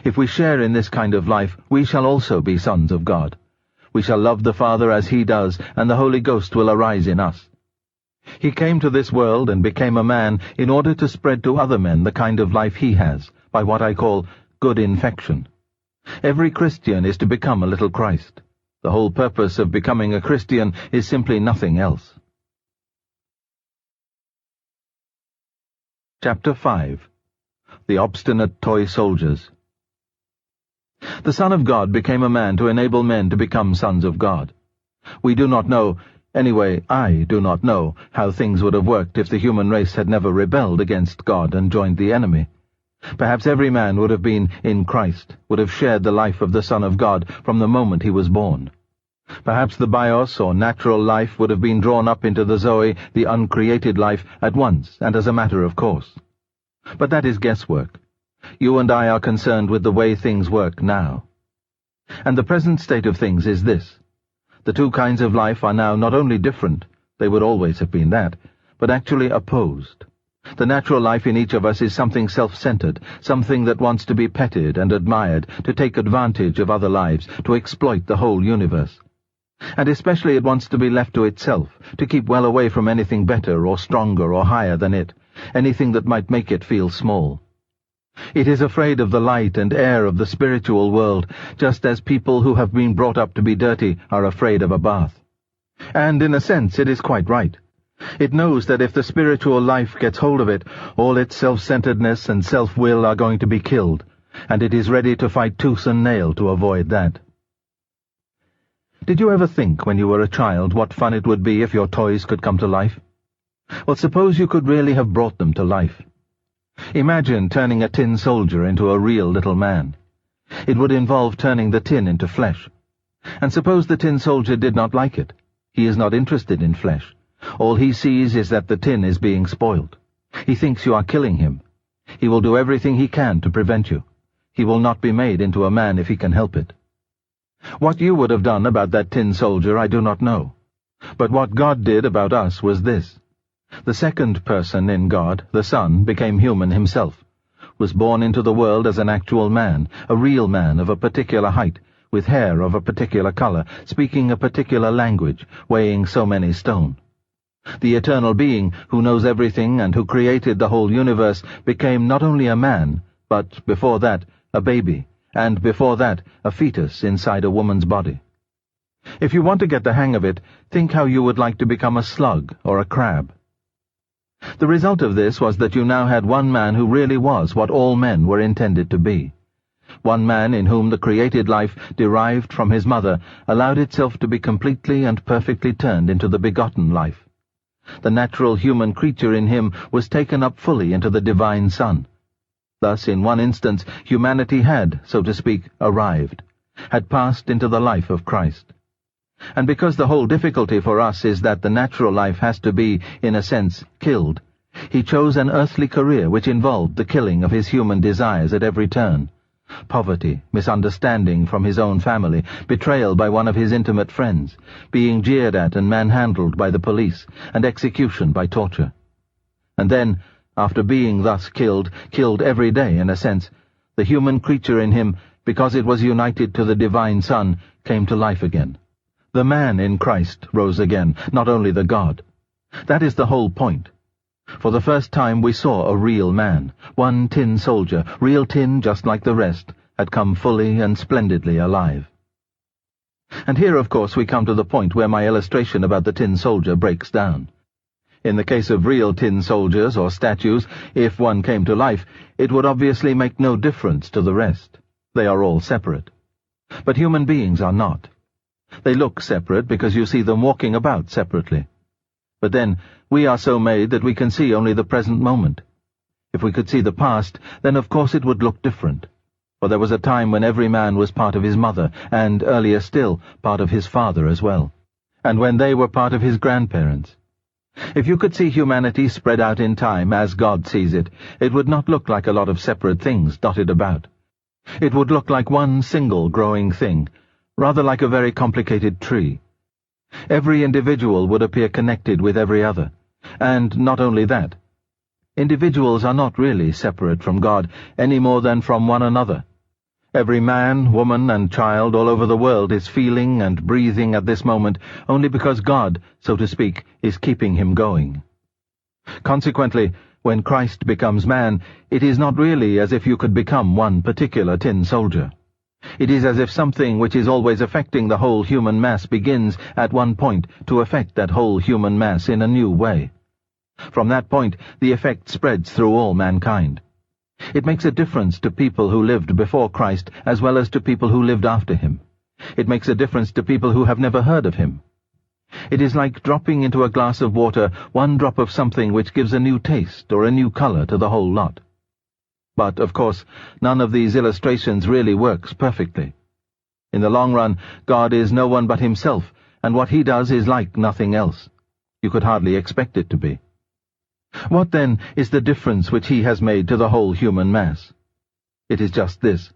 If we share in this kind of life, we shall also be sons of God. We shall love the Father as he does, and the Holy Ghost will arise in us. He came to this world and became a man in order to spread to other men the kind of life he has, by what I call good infection. Every Christian is to become a little Christ. The whole purpose of becoming a Christian is simply nothing else. Chapter 5. The Obstinate Toy Soldiers. The Son of God became a man to enable men to become sons of God. We do not know, anyway, I do not know, how things would have worked if the human race had never rebelled against God and joined the enemy. Perhaps every man would have been in Christ, would have shared the life of the Son of God from the moment he was born. Perhaps the bios, or natural life, would have been drawn up into the Zoe, the uncreated life, at once and as a matter of course. But that is guesswork. You and I are concerned with the way things work now. And the present state of things is this. The two kinds of life are now not only different, they would always have been that, but actually opposed. The natural life in each of us is something self-centered, something that wants to be petted and admired, to take advantage of other lives, to exploit the whole universe. And especially it wants to be left to itself, to keep well away from anything better or stronger or higher than it, anything that might make it feel small. It is afraid of the light and air of the spiritual world, just as people who have been brought up to be dirty are afraid of a bath. And in a sense it is quite right. It knows that if the spiritual life gets hold of it, all its self-centeredness and self-will are going to be killed, and it is ready to fight tooth and nail to avoid that. Did you ever think when you were a child what fun it would be if your toys could come to life? Well, suppose you could really have brought them to life. Imagine turning a tin soldier into a real little man. It would involve turning the tin into flesh. And suppose the tin soldier did not like it. He is not interested in flesh. All he sees is that the tin is being spoiled. He thinks you are killing him. He will do everything he can to prevent you. He will not be made into a man if he can help it. What you would have done about that tin soldier I do not know. But what God did about us was this. The second person in God, the Son, became human himself, was born into the world as an actual man, a real man of a particular height, with hair of a particular color, speaking a particular language, weighing so many stone. The eternal being, who knows everything and who created the whole universe, became not only a man, but, before that, a baby, and before that, a fetus inside a woman's body. If you want to get the hang of it, think how you would like to become a slug or a crab. The result of this was that you now had one man who really was what all men were intended to be. One man in whom the created life, derived from his mother, allowed itself to be completely and perfectly turned into the begotten life. The natural human creature in him was taken up fully into the divine Son. Thus, in one instance, humanity had, so to speak, arrived, had passed into the life of Christ. And because the whole difficulty for us is that the natural life has to be, in a sense, killed, he chose an earthly career which involved the killing of his human desires at every turn. Poverty, misunderstanding from his own family, betrayal by one of his intimate friends, being jeered at and manhandled by the police, and execution by torture. And then, after being thus killed every day in a sense, the human creature in him, because it was united to the divine Son, came to life again. The man in Christ rose again, not only the God. That is the whole point. For the first time we saw a real man, one tin soldier, real tin just like the rest, had come fully and splendidly alive. And here, of course, we come to the point where my illustration about the tin soldier breaks down. In the case of real tin soldiers or statues, if one came to life, it would obviously make no difference to the rest. They are all separate. But human beings are not. They look separate because you see them walking about separately. But then, we are so made that we can see only the present moment. If we could see the past, then of course it would look different. For there was a time when every man was part of his mother, and, earlier still, part of his father as well. And when they were part of his grandparents. If you could see humanity spread out in time as God sees it, it would not look like a lot of separate things dotted about. It would look like one single growing thing, rather like a very complicated tree. Every individual would appear connected with every other, and not only that. Individuals are not really separate from God any more than from one another. Every man, woman, and child all over the world is feeling and breathing at this moment only because God, so to speak, is keeping him going. Consequently, when Christ becomes man, it is not really as if you could become one particular tin soldier. It is as if something which is always affecting the whole human mass begins, at one point, to affect that whole human mass in a new way. From that point, the effect spreads through all mankind. It makes a difference to people who lived before Christ as well as to people who lived after him. It makes a difference to people who have never heard of him. It is like dropping into a glass of water one drop of something which gives a new taste or a new color to the whole lot. But, of course, none of these illustrations really works perfectly. In the long run, God is no one but himself, and what he does is like nothing else. You could hardly expect it to be. What, then, is the difference which he has made to the whole human mass? It is just this,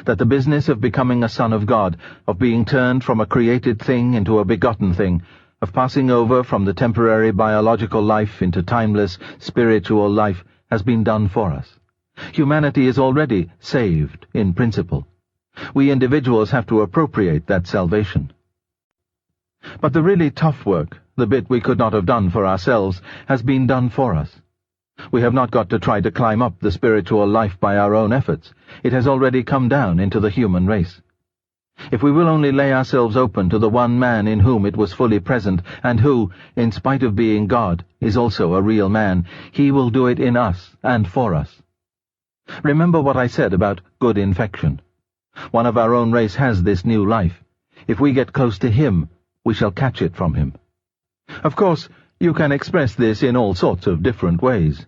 that the business of becoming a son of God, of being turned from a created thing into a begotten thing, of passing over from the temporary biological life into timeless spiritual life, has been done for us. Humanity is already saved, in principle. We individuals have to appropriate that salvation. But the really tough work, the bit we could not have done for ourselves, has been done for us. We have not got to try to climb up the spiritual life by our own efforts. It has already come down into the human race. If we will only lay ourselves open to the one man in whom it was fully present, and who, in spite of being God, is also a real man, he will do it in us and for us. Remember what I said about good infection. One of our own race has this new life. If we get close to him, we shall catch it from him. Of course, you can express this in all sorts of different ways.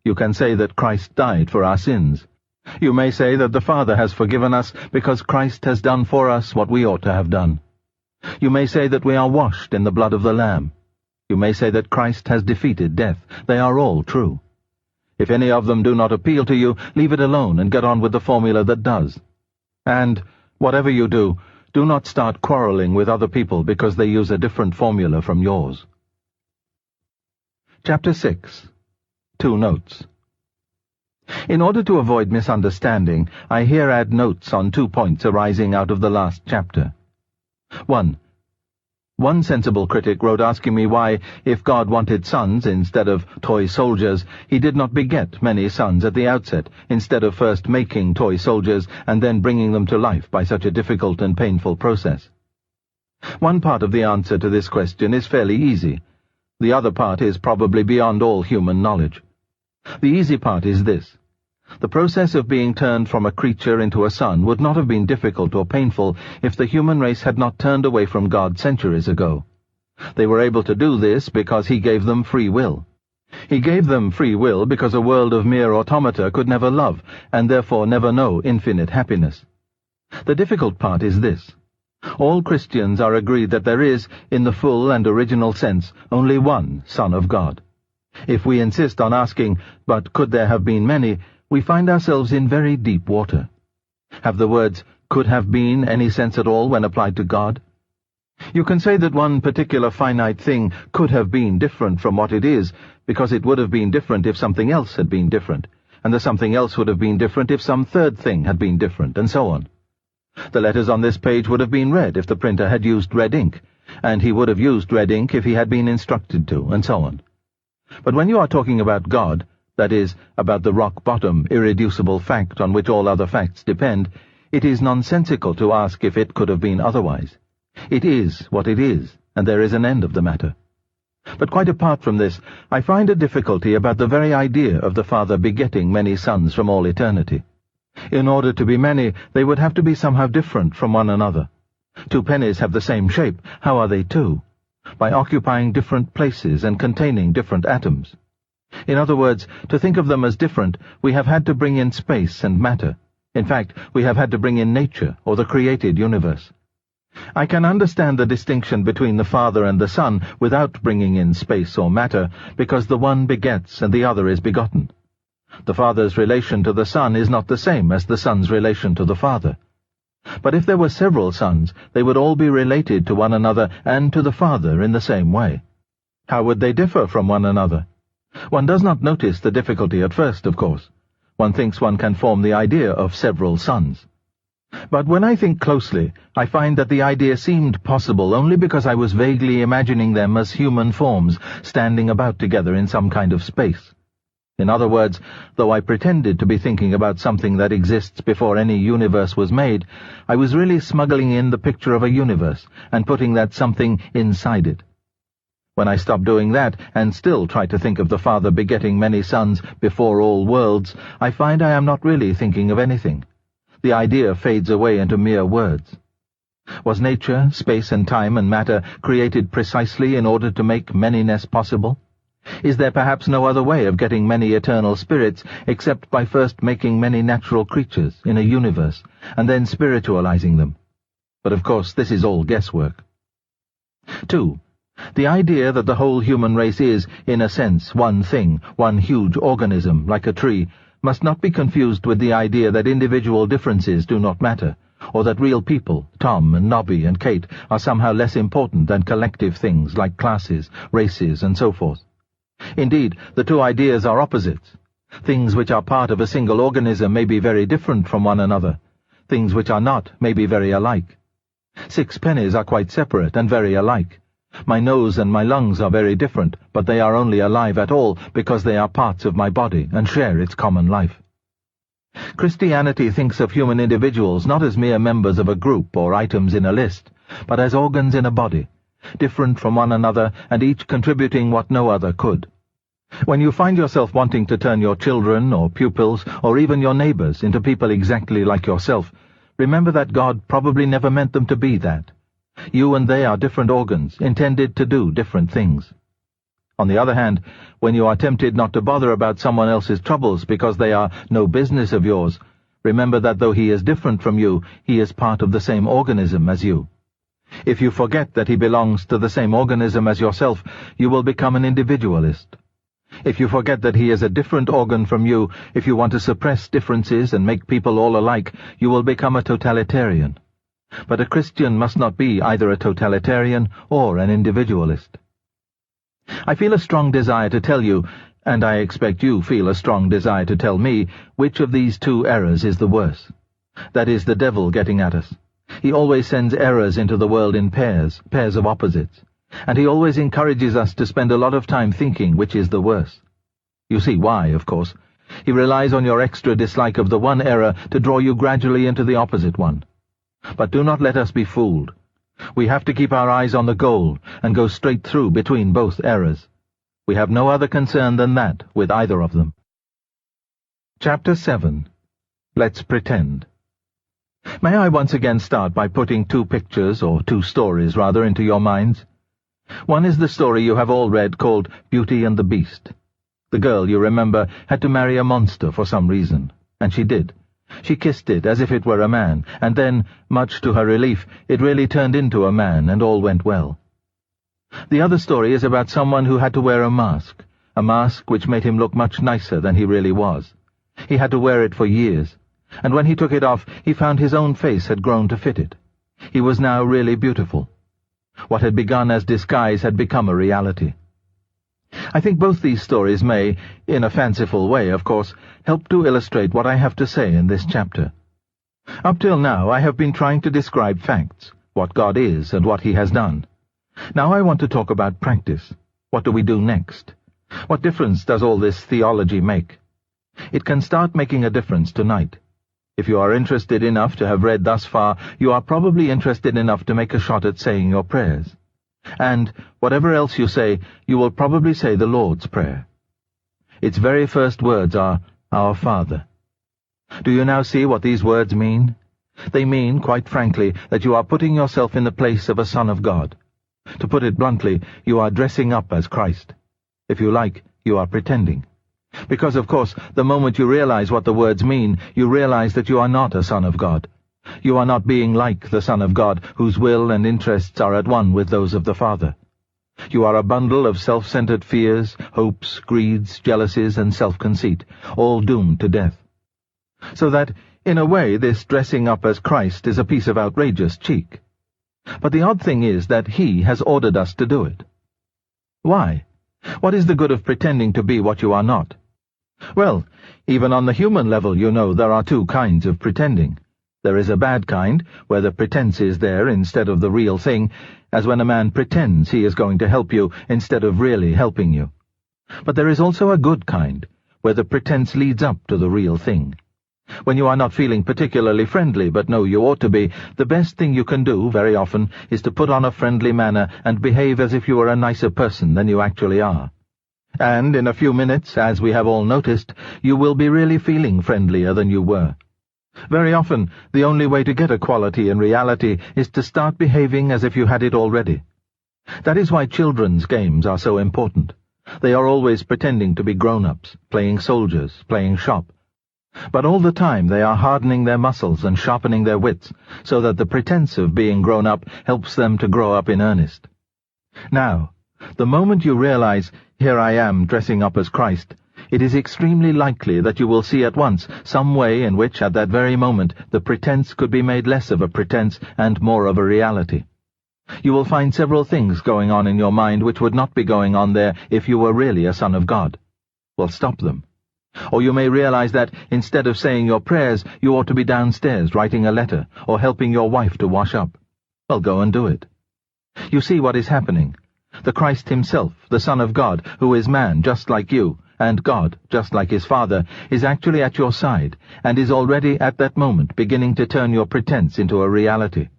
You can say that Christ died for our sins. You may say that the Father has forgiven us because Christ has done for us what we ought to have done. You may say that we are washed in the blood of the Lamb. You may say that Christ has defeated death. They are all true. If any of them do not appeal to you, leave it alone and get on with the formula that does. And, whatever you do not start quarreling with other people because they use a different formula from yours. Chapter 6. 2 notes. In order to avoid misunderstanding, I here add notes on 2 points arising out of the last chapter. 1. One sensible critic wrote asking me why, if God wanted sons instead of toy soldiers, he did not beget many sons at the outset, instead of first making toy soldiers and then bringing them to life by such a difficult and painful process. One part of the answer to this question is fairly easy. The other part is probably beyond all human knowledge. The easy part is this. The process of being turned from a creature into a son would not have been difficult or painful if the human race had not turned away from God centuries ago. They were able to do this because he gave them free will. He gave them free will because a world of mere automata could never love, and therefore never know infinite happiness. The difficult part is this. All Christians are agreed that there is, in the full and original sense, only one Son of God. If we insist on asking, but could there have been many, we find ourselves in very deep water. Have the words could have been any sense at all when applied to God? You can say that one particular finite thing could have been different from what it is, because it would have been different if something else had been different, and the something else would have been different if some third thing had been different, and so on. The letters on this page would have been red if the printer had used red ink, and he would have used red ink if he had been instructed to, and so on. But when you are talking about God, that is, about the rock-bottom, irreducible fact on which all other facts depend, it is nonsensical to ask if it could have been otherwise. It is what it is, and there is an end of the matter. But quite apart from this, I find a difficulty about the very idea of the Father begetting many sons from all eternity. In order to be many, they would have to be somehow different from one another. 2 pennies have the same shape. How are they 2? By occupying different places and containing different atoms. In other words, to think of them as different, we have had to bring in space and matter. In fact, we have had to bring in nature, or the created universe. I can understand the distinction between the Father and the Son without bringing in space or matter, because the one begets and the other is begotten. The Father's relation to the Son is not the same as the Son's relation to the Father. But if there were several sons, they would all be related to one another and to the Father in the same way. How would they differ from one another? One does not notice the difficulty at first, of course. One thinks one can form the idea of several sons. But when I think closely, I find that the idea seemed possible only because I was vaguely imagining them as human forms standing about together in some kind of space. In other words, though I pretended to be thinking about something that exists before any universe was made, I was really smuggling in the picture of a universe and putting that something inside it. When I stop doing that and still try to think of the Father begetting many sons before all worlds, I find I am not really thinking of anything. The idea fades away into mere words. Was nature, space and time and matter created precisely in order to make manyness possible? Is there perhaps no other way of getting many eternal spirits except by first making many natural creatures in a universe and then spiritualizing them? But of course this is all guesswork. 2. The idea that the whole human race is, in a sense, one thing, one huge organism, like a tree, must not be confused with the idea that individual differences do not matter, or that real people, Tom and Nobby and Kate, are somehow less important than collective things like classes, races, and so forth. Indeed, the 2 ideas are opposites. Things which are part of a single organism may be very different from one another. Things which are not may be very alike. 6 pennies are quite separate and very alike. My nose and my lungs are very different, but they are only alive at all because they are parts of my body and share its common life. Christianity thinks of human individuals not as mere members of a group or items in a list, but as organs in a body, different from one another and each contributing what no other could. When you find yourself wanting to turn your children or pupils or even your neighbors into people exactly like yourself, remember that God probably never meant them to be that. You and they are different organs, intended to do different things. On the other hand, when you are tempted not to bother about someone else's troubles because they are no business of yours, remember that though he is different from you, he is part of the same organism as you. If you forget that he belongs to the same organism as yourself, you will become an individualist. If you forget that he is a different organ from you, if you want to suppress differences and make people all alike, you will become a totalitarian. But a Christian must not be either a totalitarian or an individualist. I feel a strong desire to tell you, and I expect you feel a strong desire to tell me, which of these two errors is the worse. That is the devil getting at us. He always sends errors into the world in pairs of opposites. And he always encourages us to spend a lot of time thinking which is the worse. You see why, of course. He relies on your extra dislike of the one error to draw you gradually into the opposite one. But do not let us be fooled. We have to keep our eyes on the goal and go straight through between both errors. We have no other concern than that with either of them. Chapter 7. Let's Pretend. May I once again start by putting two pictures, or two stories rather, into your minds? One is the story you have all read called Beauty and the Beast. The girl, you remember, had to marry a monster for some reason, and she did. She kissed it as if it were a man, and then, much to her relief, it really turned into a man, and all went well. The other story is about someone who had to wear a mask which made him look much nicer than he really was. He had to wear it for years, and when he took it off, he found his own face had grown to fit it. He was now really beautiful. What had begun as disguise had become a reality. I think both these stories may, in a fanciful way, of course, help to illustrate what I have to say in this chapter. Up till now, I have been trying to describe facts, what God is and what he has done. Now I want to talk about practice. What do we do next? What difference does all this theology make? It can start making a difference tonight. If you are interested enough to have read thus far, you are probably interested enough to make a shot at saying your prayers. And, whatever else you say, you will probably say the Lord's Prayer. Its very first words are, Our Father. Do you now see what these words mean? They mean, quite frankly, that you are putting yourself in the place of a Son of God. To put it bluntly, you are dressing up as Christ. If you like, you are pretending. Because, of course, the moment you realize what the words mean, you realize that you are not a son of God. You are not being like the Son of God, whose will and interests are at one with those of the Father. You are a bundle of self-centered fears, hopes, greeds, jealousies, and self-conceit, all doomed to death. So that, in a way, this dressing up as Christ is a piece of outrageous cheek. But the odd thing is that he has ordered us to do it. Why? What is the good of pretending to be what you are not? Well, even on the human level, you know, there are two kinds of pretending. There is a bad kind, where the pretense is there instead of the real thing, as when a man pretends he is going to help you instead of really helping you. But there is also a good kind, where the pretense leads up to the real thing. When you are not feeling particularly friendly, but know you ought to be, the best thing you can do, very often, is to put on a friendly manner and behave as if you were a nicer person than you actually are. And in a few minutes, as we have all noticed, you will be really feeling friendlier than you were. Very often, the only way to get a quality in reality is to start behaving as if you had it already. That is why children's games are so important. They are always pretending to be grown-ups, playing soldiers, playing shop. But all the time they are hardening their muscles and sharpening their wits, so that the pretense of being grown up helps them to grow up in earnest. Now, the moment you realize, here I am dressing up as Christ, it is extremely likely that you will see at once some way in which at that very moment the pretense could be made less of a pretense and more of a reality. You will find several things going on in your mind which would not be going on there if you were really a son of God. Well, stop them. Or you may realize that, instead of saying your prayers, you ought to be downstairs writing a letter, or helping your wife to wash up. Well, go and do it. You see what is happening. The Christ himself, the Son of God, who is man just like you, and God, just like his Father, is actually at your side, and is already at that moment beginning to turn your pretense into a reality.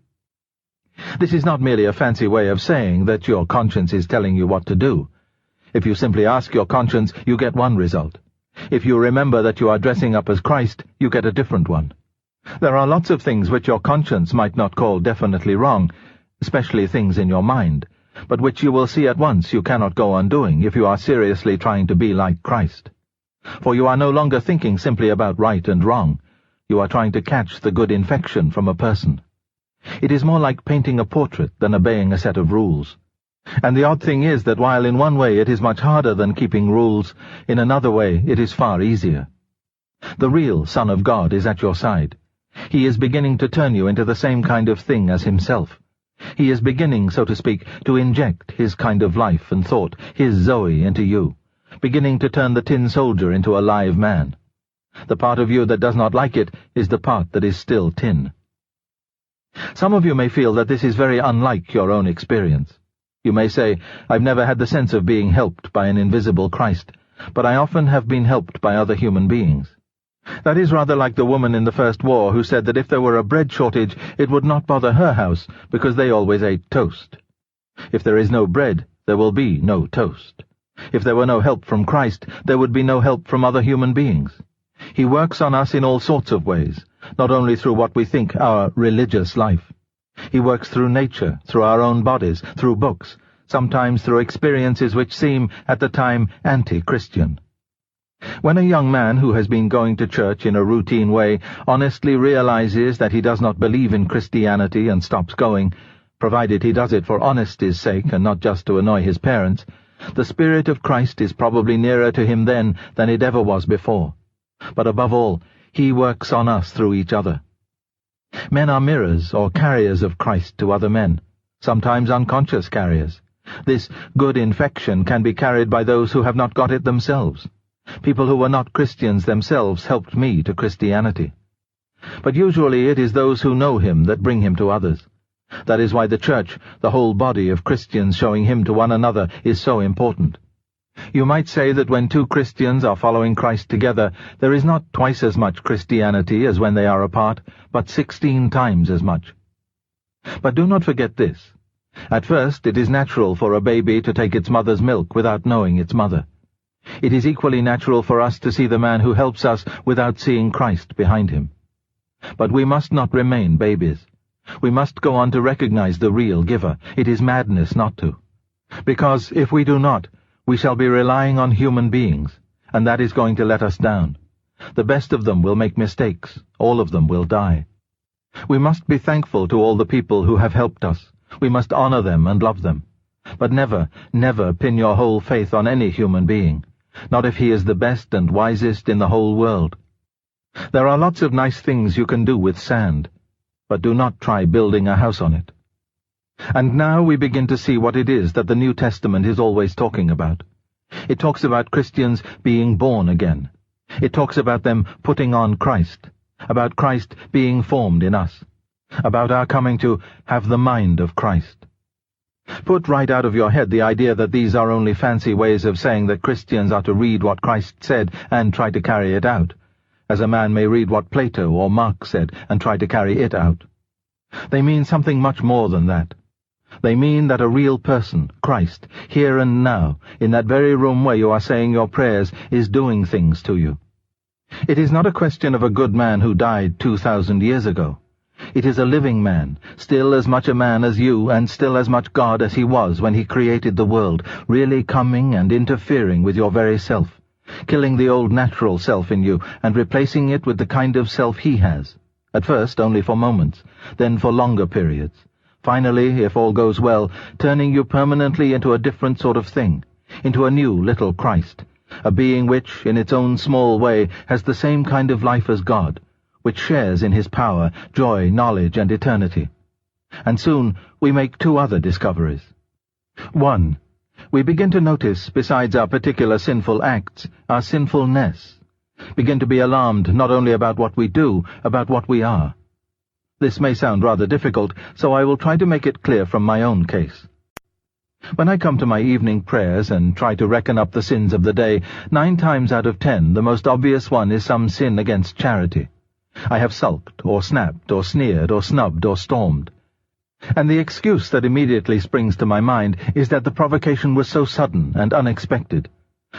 This is not merely a fancy way of saying that your conscience is telling you what to do. If you simply ask your conscience, you get one result. If you remember that you are dressing up as Christ, you get a different one. There are lots of things which your conscience might not call definitely wrong, especially things in your mind, but which you will see at once you cannot go undoing if you are seriously trying to be like Christ. For you are no longer thinking simply about right and wrong. You are trying to catch the good infection from a person. It is more like painting a portrait than obeying a set of rules. And the odd thing is that while in one way it is much harder than keeping rules, in another way it is far easier. The real Son of God is at your side. He is beginning to turn you into the same kind of thing as himself. He is beginning, so to speak, to inject his kind of life and thought, his Zoe, into you, beginning to turn the tin soldier into a live man. The part of you that does not like it is the part that is still tin. Some of you may feel that this is very unlike your own experience. You may say, I've never had the sense of being helped by an invisible Christ, but I often have been helped by other human beings. That is rather like the woman in the First War who said that if there were a bread shortage, it would not bother her house, because they always ate toast. If there is no bread, there will be no toast. If there were no help from Christ, there would be no help from other human beings. He works on us in all sorts of ways, not only through what we think our religious life. He works through nature, through our own bodies, through books, sometimes through experiences which seem, at the time, anti-Christian. When a young man who has been going to church in a routine way honestly realizes that he does not believe in Christianity and stops going, provided he does it for honesty's sake and not just to annoy his parents, the Spirit of Christ is probably nearer to him then than it ever was before. But above all, he works on us through each other. Men are mirrors or carriers of Christ to other men, sometimes unconscious carriers. This good infection can be carried by those who have not got it themselves. People who were not Christians themselves helped me to Christianity. But usually it is those who know him that bring him to others. That is why the church, the whole body of Christians showing him to one another, is so important. You might say that when two Christians are following Christ together, there is not twice as much Christianity as when they are apart, but 16 times as much. But do not forget this. At first, it is natural for a baby to take its mother's milk without knowing its mother. It is equally natural for us to see the man who helps us without seeing Christ behind him. But we must not remain babies. We must go on to recognize the real giver. It is madness not to. Because if we do not, we shall be relying on human beings, and that is going to let us down. The best of them will make mistakes. All of them will die. We must be thankful to all the people who have helped us. We must honor them and love them. But never, never pin your whole faith on any human being, not if he is the best and wisest in the whole world. There are lots of nice things you can do with sand, but do not try building a house on it. And now we begin to see what it is that the New Testament is always talking about. It talks about Christians being born again. It talks about them putting on Christ, about Christ being formed in us, about our coming to have the mind of Christ. Put right out of your head the idea that these are only fancy ways of saying that Christians are to read what Christ said and try to carry it out, as a man may read what Plato or Marx said and try to carry it out. They mean something much more than that. They mean that a real person, Christ, here and now, in that very room where you are saying your prayers, is doing things to you. It is not a question of a good man who died 2,000 years ago. It is a living man, still as much a man as you, and still as much God as he was when he created the world, really coming and interfering with your very self, killing the old natural self in you, and replacing it with the kind of self he has, at first only for moments, then for longer periods. Finally, if all goes well, turning you permanently into a different sort of thing, into a new little Christ, a being which, in its own small way, has the same kind of life as God, which shares in his power, joy, knowledge, and eternity. And soon we make two other discoveries. 1. We begin to notice, besides our particular sinful acts, our sinfulness, begin to be alarmed not only about what we do, about what we are. This may sound rather difficult, so I will try to make it clear from my own case. When I come to my evening prayers and try to reckon up the sins of the day, 9 times out of 10 the most obvious one is some sin against charity. I have sulked, or snapped, or sneered, or snubbed, or stormed. And the excuse that immediately springs to my mind is that the provocation was so sudden and unexpected.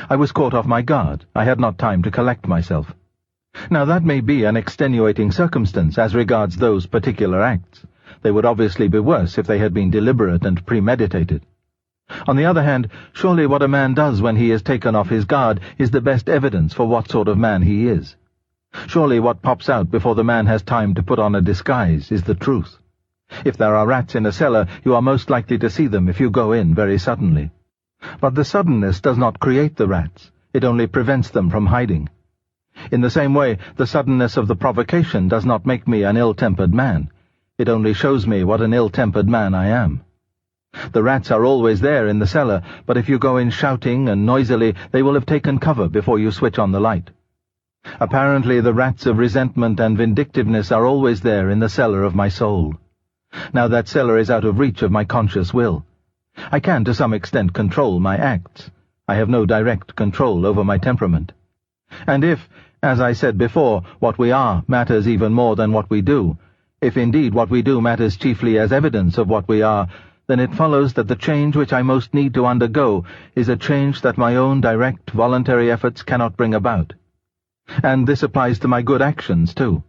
I was caught off my guard. I had not time to collect myself. Now that may be an extenuating circumstance as regards those particular acts. They would obviously be worse if they had been deliberate and premeditated. On the other hand, surely what a man does when he is taken off his guard is the best evidence for what sort of man he is. Surely what pops out before the man has time to put on a disguise is the truth. If there are rats in a cellar, you are most likely to see them if you go in very suddenly. But the suddenness does not create the rats. It only prevents them from hiding. In the same way, the suddenness of the provocation does not make me an ill-tempered man. It only shows me what an ill-tempered man I am. The rats are always there in the cellar, but if you go in shouting and noisily, they will have taken cover before you switch on the light. Apparently the rats of resentment and vindictiveness are always there in the cellar of my soul. Now that cellar is out of reach of my conscious will. I can to some extent control my acts. I have no direct control over my temperament. And if, as I said before, what we are matters even more than what we do, if indeed what we do matters chiefly as evidence of what we are, then it follows that the change which I most need to undergo is a change that my own direct voluntary efforts cannot bring about. And this applies to my good actions, too.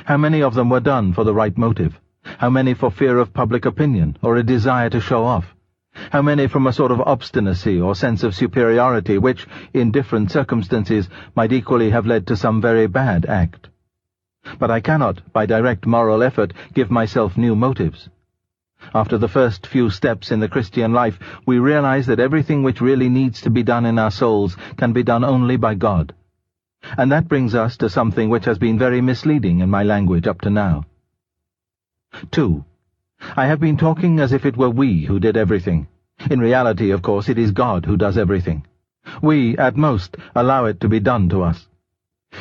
How many of them were done for the right motive? How many for fear of public opinion, or a desire to show off? How many from a sort of obstinacy or sense of superiority which, in different circumstances, might equally have led to some very bad act? But I cannot, by direct moral effort, give myself new motives. After the first few steps in the Christian life, we realize that everything which really needs to be done in our souls can be done only by God. And that brings us to something which has been very misleading in my language up to now. 2. I have been talking as if it were we who did everything. In reality, of course, it is God who does everything. We, at most, allow it to be done to us.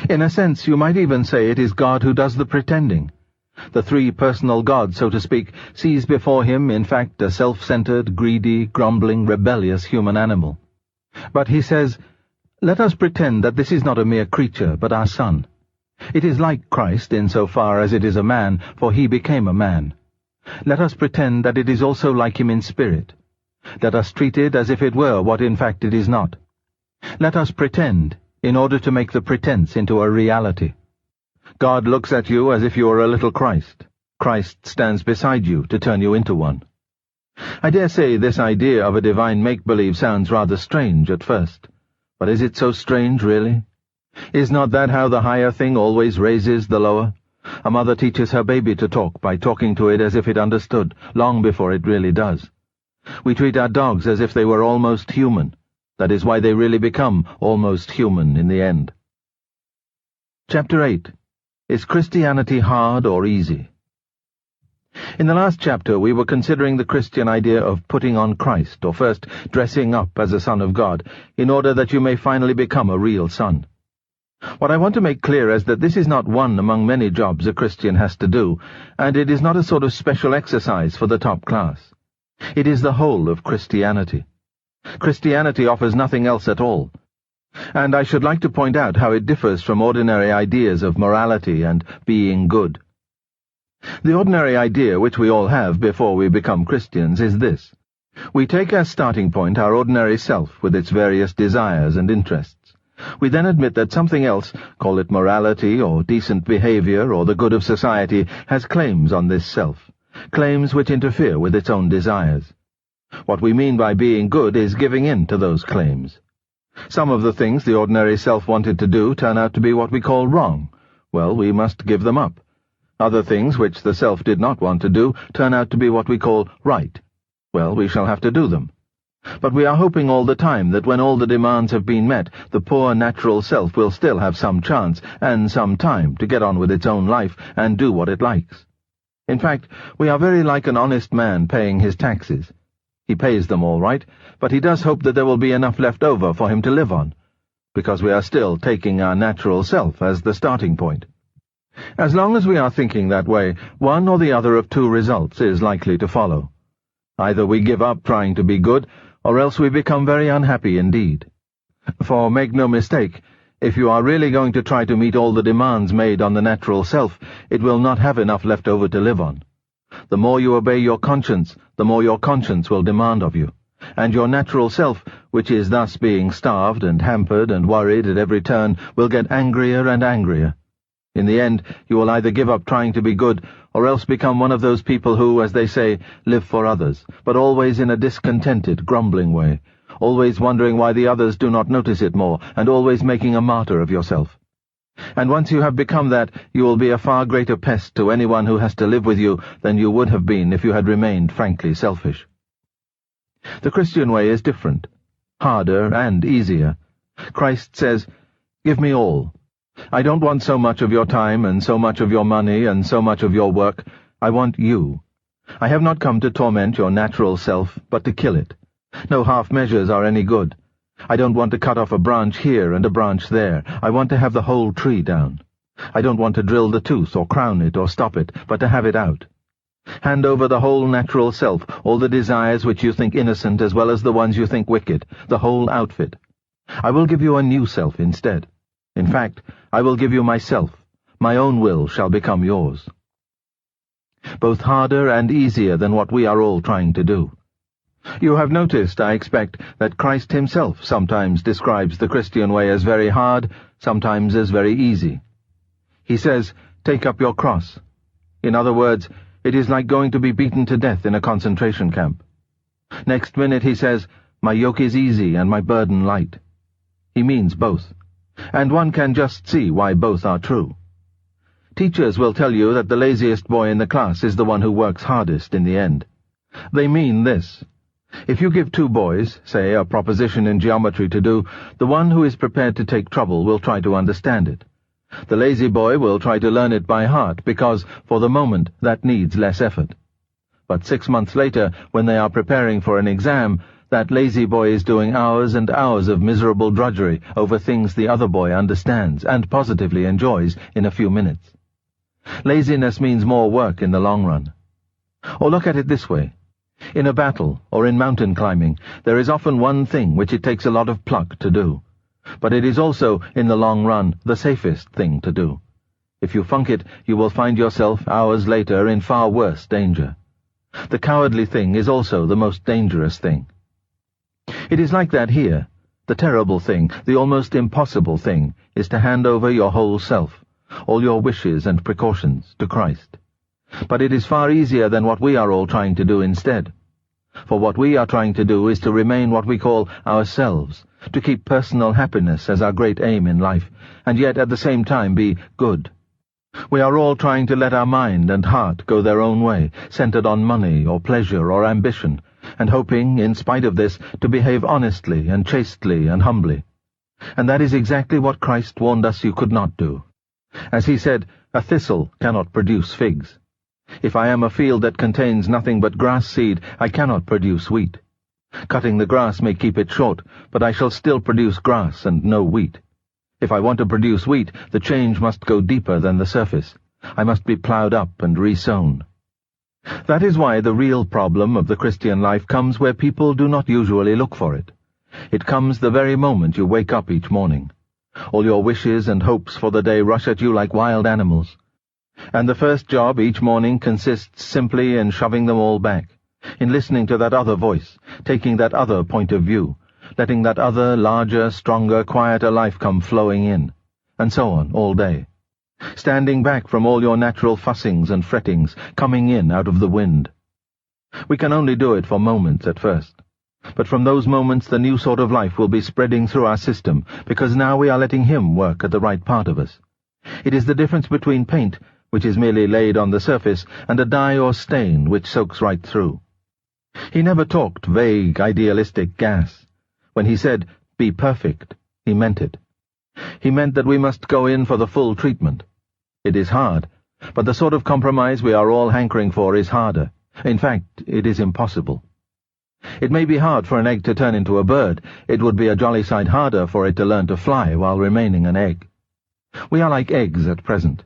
In a sense, you might even say it is God who does the pretending. The three-personal God, so to speak, sees before him, in fact, a self-centered, greedy, grumbling, rebellious human animal. But he says, "Let us pretend that this is not a mere creature, but our Son. It is like Christ in so far as it is a man, for he became a man. Let us pretend that it is also like him in spirit. Let us treat it as if it were what in fact it is not. Let us pretend, in order to make the pretense into a reality. God looks at you as if you were a little Christ. Christ stands beside you to turn you into one." I dare say this idea of a divine make-believe sounds rather strange at first. But is it so strange, really? Is not that how the higher thing always raises the lower? A mother teaches her baby to talk by talking to it as if it understood, long before it really does. We treat our dogs as if they were almost human. That is why they really become almost human in the end. Chapter 8. Is Christianity hard or easy? In the last chapter we were considering the Christian idea of putting on Christ, or first dressing up as a son of God, in order that you may finally become a real son. What I want to make clear is that this is not one among many jobs a Christian has to do, and it is not a sort of special exercise for the top class. It is the whole of Christianity. Christianity offers nothing else at all. And I should like to point out how it differs from ordinary ideas of morality and being good. The ordinary idea which we all have before we become Christians is this. We take as starting point our ordinary self with its various desires and interests. We then admit that something else, call it morality or decent behavior or the good of society, has claims on this self, claims which interfere with its own desires. What we mean by being good is giving in to those claims. Some of the things the ordinary self wanted to do turn out to be what we call wrong. Well, we must give them up. Other things which the self did not want to do turn out to be what we call right. Well, we shall have to do them. But we are hoping all the time that when all the demands have been met, the poor natural self will still have some chance and some time to get on with its own life and do what it likes. In fact, we are very like an honest man paying his taxes. He pays them all right, but he does hope that there will be enough left over for him to live on, because we are still taking our natural self as the starting point. As long as we are thinking that way, one or the other of two results is likely to follow. Either we give up trying to be good, or else we become very unhappy indeed. For make no mistake, if you are really going to try to meet all the demands made on the natural self, it will not have enough left over to live on. The more you obey your conscience, the more your conscience will demand of you, and your natural self, which is thus being starved and hampered and worried at every turn, will get angrier and angrier. In the end, you will either give up trying to be good, or else become one of those people who, as they say, live for others, but always in a discontented, grumbling way, always wondering why the others do not notice it more, and always making a martyr of yourself. And once you have become that, you will be a far greater pest to anyone who has to live with you than you would have been if you had remained frankly selfish. The Christian way is different, harder and easier. Christ says, "Give me all. I don't want so much of your time and so much of your money and so much of your work. I want you. I have not come to torment your natural self, but to kill it. No half measures are any good. I don't want to cut off a branch here and a branch there. I want to have the whole tree down. I don't want to drill the tooth or crown it or stop it, but to have it out. Hand over the whole natural self, all the desires which you think innocent as well as the ones you think wicked, the whole outfit. I will give you a new self instead. In fact, I will give you myself. My own will shall become yours." Both harder and easier than what we are all trying to do. You have noticed, I expect, that Christ himself sometimes describes the Christian way as very hard, sometimes as very easy. He says, "Take up your cross." In other words, it is like going to be beaten to death in a concentration camp. Next minute he says, "My yoke is easy and my burden light." He means both, and one can just see why both are true. Teachers will tell you that the laziest boy in the class is the one who works hardest in the end. They mean this. If you give two boys, say, a proposition in geometry to do, the one who is prepared to take trouble will try to understand it. The lazy boy will try to learn it by heart because, for the moment, that needs less effort. But 6 months later, when they are preparing for an exam, that lazy boy is doing hours and hours of miserable drudgery over things the other boy understands and positively enjoys in a few minutes. Laziness means more work in the long run. Or look at it this way. In a battle, or in mountain climbing, there is often one thing which it takes a lot of pluck to do. But it is also, in the long run, the safest thing to do. If you funk it, you will find yourself, hours later, in far worse danger. The cowardly thing is also the most dangerous thing. It is like that here. The terrible thing, the almost impossible thing, is to hand over your whole self, all your wishes and precautions, to Christ. But it is far easier than what we are all trying to do instead. For what we are trying to do is to remain what we call ourselves, to keep personal happiness as our great aim in life, and yet at the same time be good. We are all trying to let our mind and heart go their own way, centered on money or pleasure or ambition, and hoping, in spite of this, to behave honestly and chastely and humbly. And that is exactly what Christ warned us you could not do. As he said, "A thistle cannot produce figs. If I am a field that contains nothing but grass seed, I cannot produce wheat. Cutting the grass may keep it short, but I shall still produce grass and no wheat. If I want to produce wheat, the change must go deeper than the surface. I must be ploughed up and re-sown." That is why the real problem of the Christian life comes where people do not usually look for it. It comes the very moment you wake up each morning. All your wishes and hopes for the day rush at you like wild animals. And the first job each morning consists simply in shoving them all back, in listening to that other voice, taking that other point of view, letting that other, larger, stronger, quieter life come flowing in, and so on all day. Standing back from all your natural fussings and frettings, coming in out of the wind. We can only do it for moments at first. But from those moments the new sort of life will be spreading through our system, because now we are letting him work at the right part of us. It is the difference between paint, which is merely laid on the surface, and a dye or stain which soaks right through. He never talked vague, idealistic gas. When he said, "Be perfect," he meant it. He meant that we must go in for the full treatment. It is hard, but the sort of compromise we are all hankering for is harder. In fact, it is impossible. It may be hard for an egg to turn into a bird. It would be a jolly sight harder for it to learn to fly while remaining an egg. We are like eggs at present,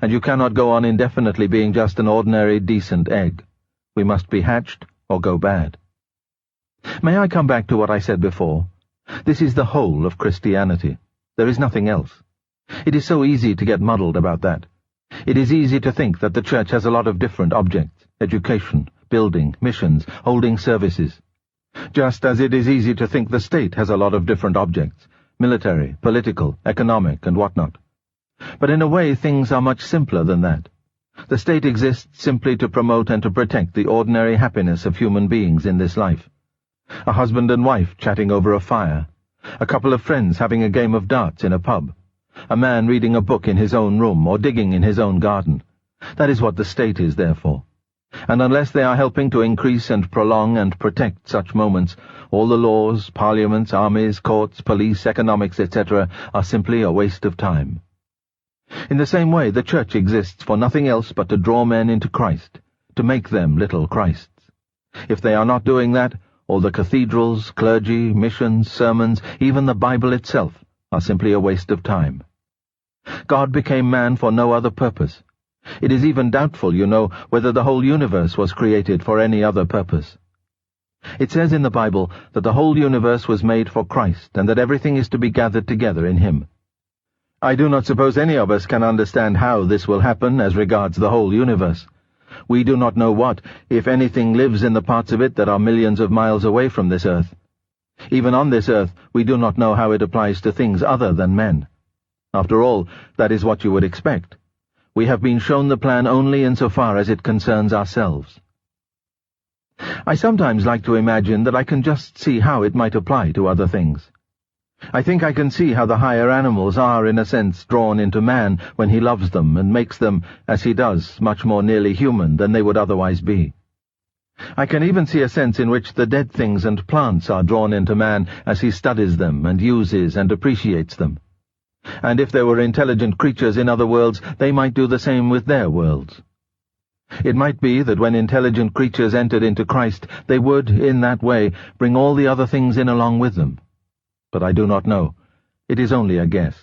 and you cannot go on indefinitely being just an ordinary, decent egg. We must be hatched, or go bad. May I come back to what I said before? This is the whole of Christianity. There is nothing else. It is so easy to get muddled about that. It is easy to think that the Church has a lot of different objects: education, building, missions, holding services. Just as it is easy to think the state has a lot of different objects: military, political, economic, and whatnot. But in a way things are much simpler than that. The state exists simply to promote and to protect the ordinary happiness of human beings in this life. A husband and wife chatting over a fire, a couple of friends having a game of darts in a pub, a man reading a book in his own room or digging in his own garden. That is what the state is there for. And unless they are helping to increase and prolong and protect such moments, all the laws, parliaments, armies, courts, police, economics, etc. are simply a waste of time. In the same way, the Church exists for nothing else but to draw men into Christ, to make them little Christs. If they are not doing that, all the cathedrals, clergy, missions, sermons, even the Bible itself, are simply a waste of time. God became man for no other purpose. It is even doubtful, you know, whether the whole universe was created for any other purpose. It says in the Bible that the whole universe was made for Christ, and that everything is to be gathered together in him. I do not suppose any of us can understand how this will happen as regards the whole universe. We do not know what, if anything, lives in the parts of it that are millions of miles away from this earth. Even on this earth, we do not know how it applies to things other than men. After all, that is what you would expect. We have been shown the plan only insofar as it concerns ourselves. I sometimes like to imagine that I can just see how it might apply to other things. I think I can see how the higher animals are, in a sense, drawn into man when he loves them and makes them, as he does, much more nearly human than they would otherwise be. I can even see a sense in which the dead things and plants are drawn into man as he studies them and uses and appreciates them. And if there were intelligent creatures in other worlds, they might do the same with their worlds. It might be that when intelligent creatures entered into Christ, they would, in that way, bring all the other things in along with them. But I do not know. It is only a guess.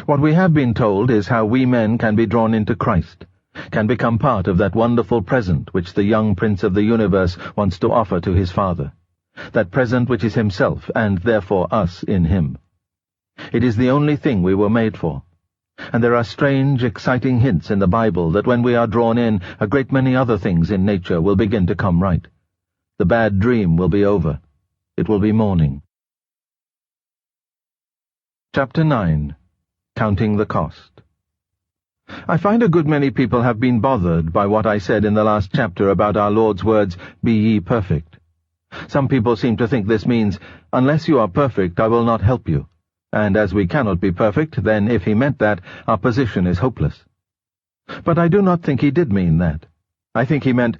What we have been told is how we men can be drawn into Christ, can become part of that wonderful present which the young Prince of the universe wants to offer to his Father, that present which is himself, and therefore us in him. It is the only thing we were made for. And there are strange, exciting hints in the Bible that when we are drawn in, a great many other things in nature will begin to come right. The bad dream will be over. It will be morning. Chapter 9. Counting the Cost. I find a good many people have been bothered by what I said in the last chapter about our Lord's words, "Be ye perfect." Some people seem to think this means, "Unless you are perfect, I will not help you." And as we cannot be perfect, then if he meant that, our position is hopeless. But I do not think he did mean that. I think he meant,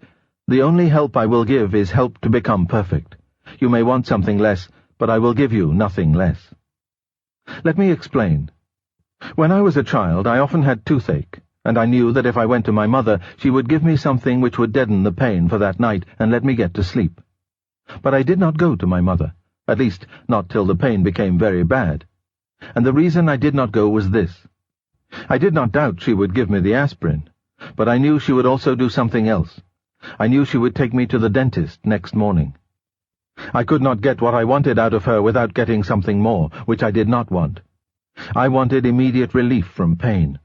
"The only help I will give is help to become perfect. You may want something less, but I will give you nothing less." Let me explain. When I was a child, I often had toothache, and I knew that if I went to my mother, she would give me something which would deaden the pain for that night and let me get to sleep. But I did not go to my mother, at least not till the pain became very bad. And the reason I did not go was this. I did not doubt she would give me the aspirin, but I knew she would also do something else. I knew she would take me to the dentist next morning. I could not get what I wanted out of her without getting something more, which I did not want. I wanted immediate relief from pain,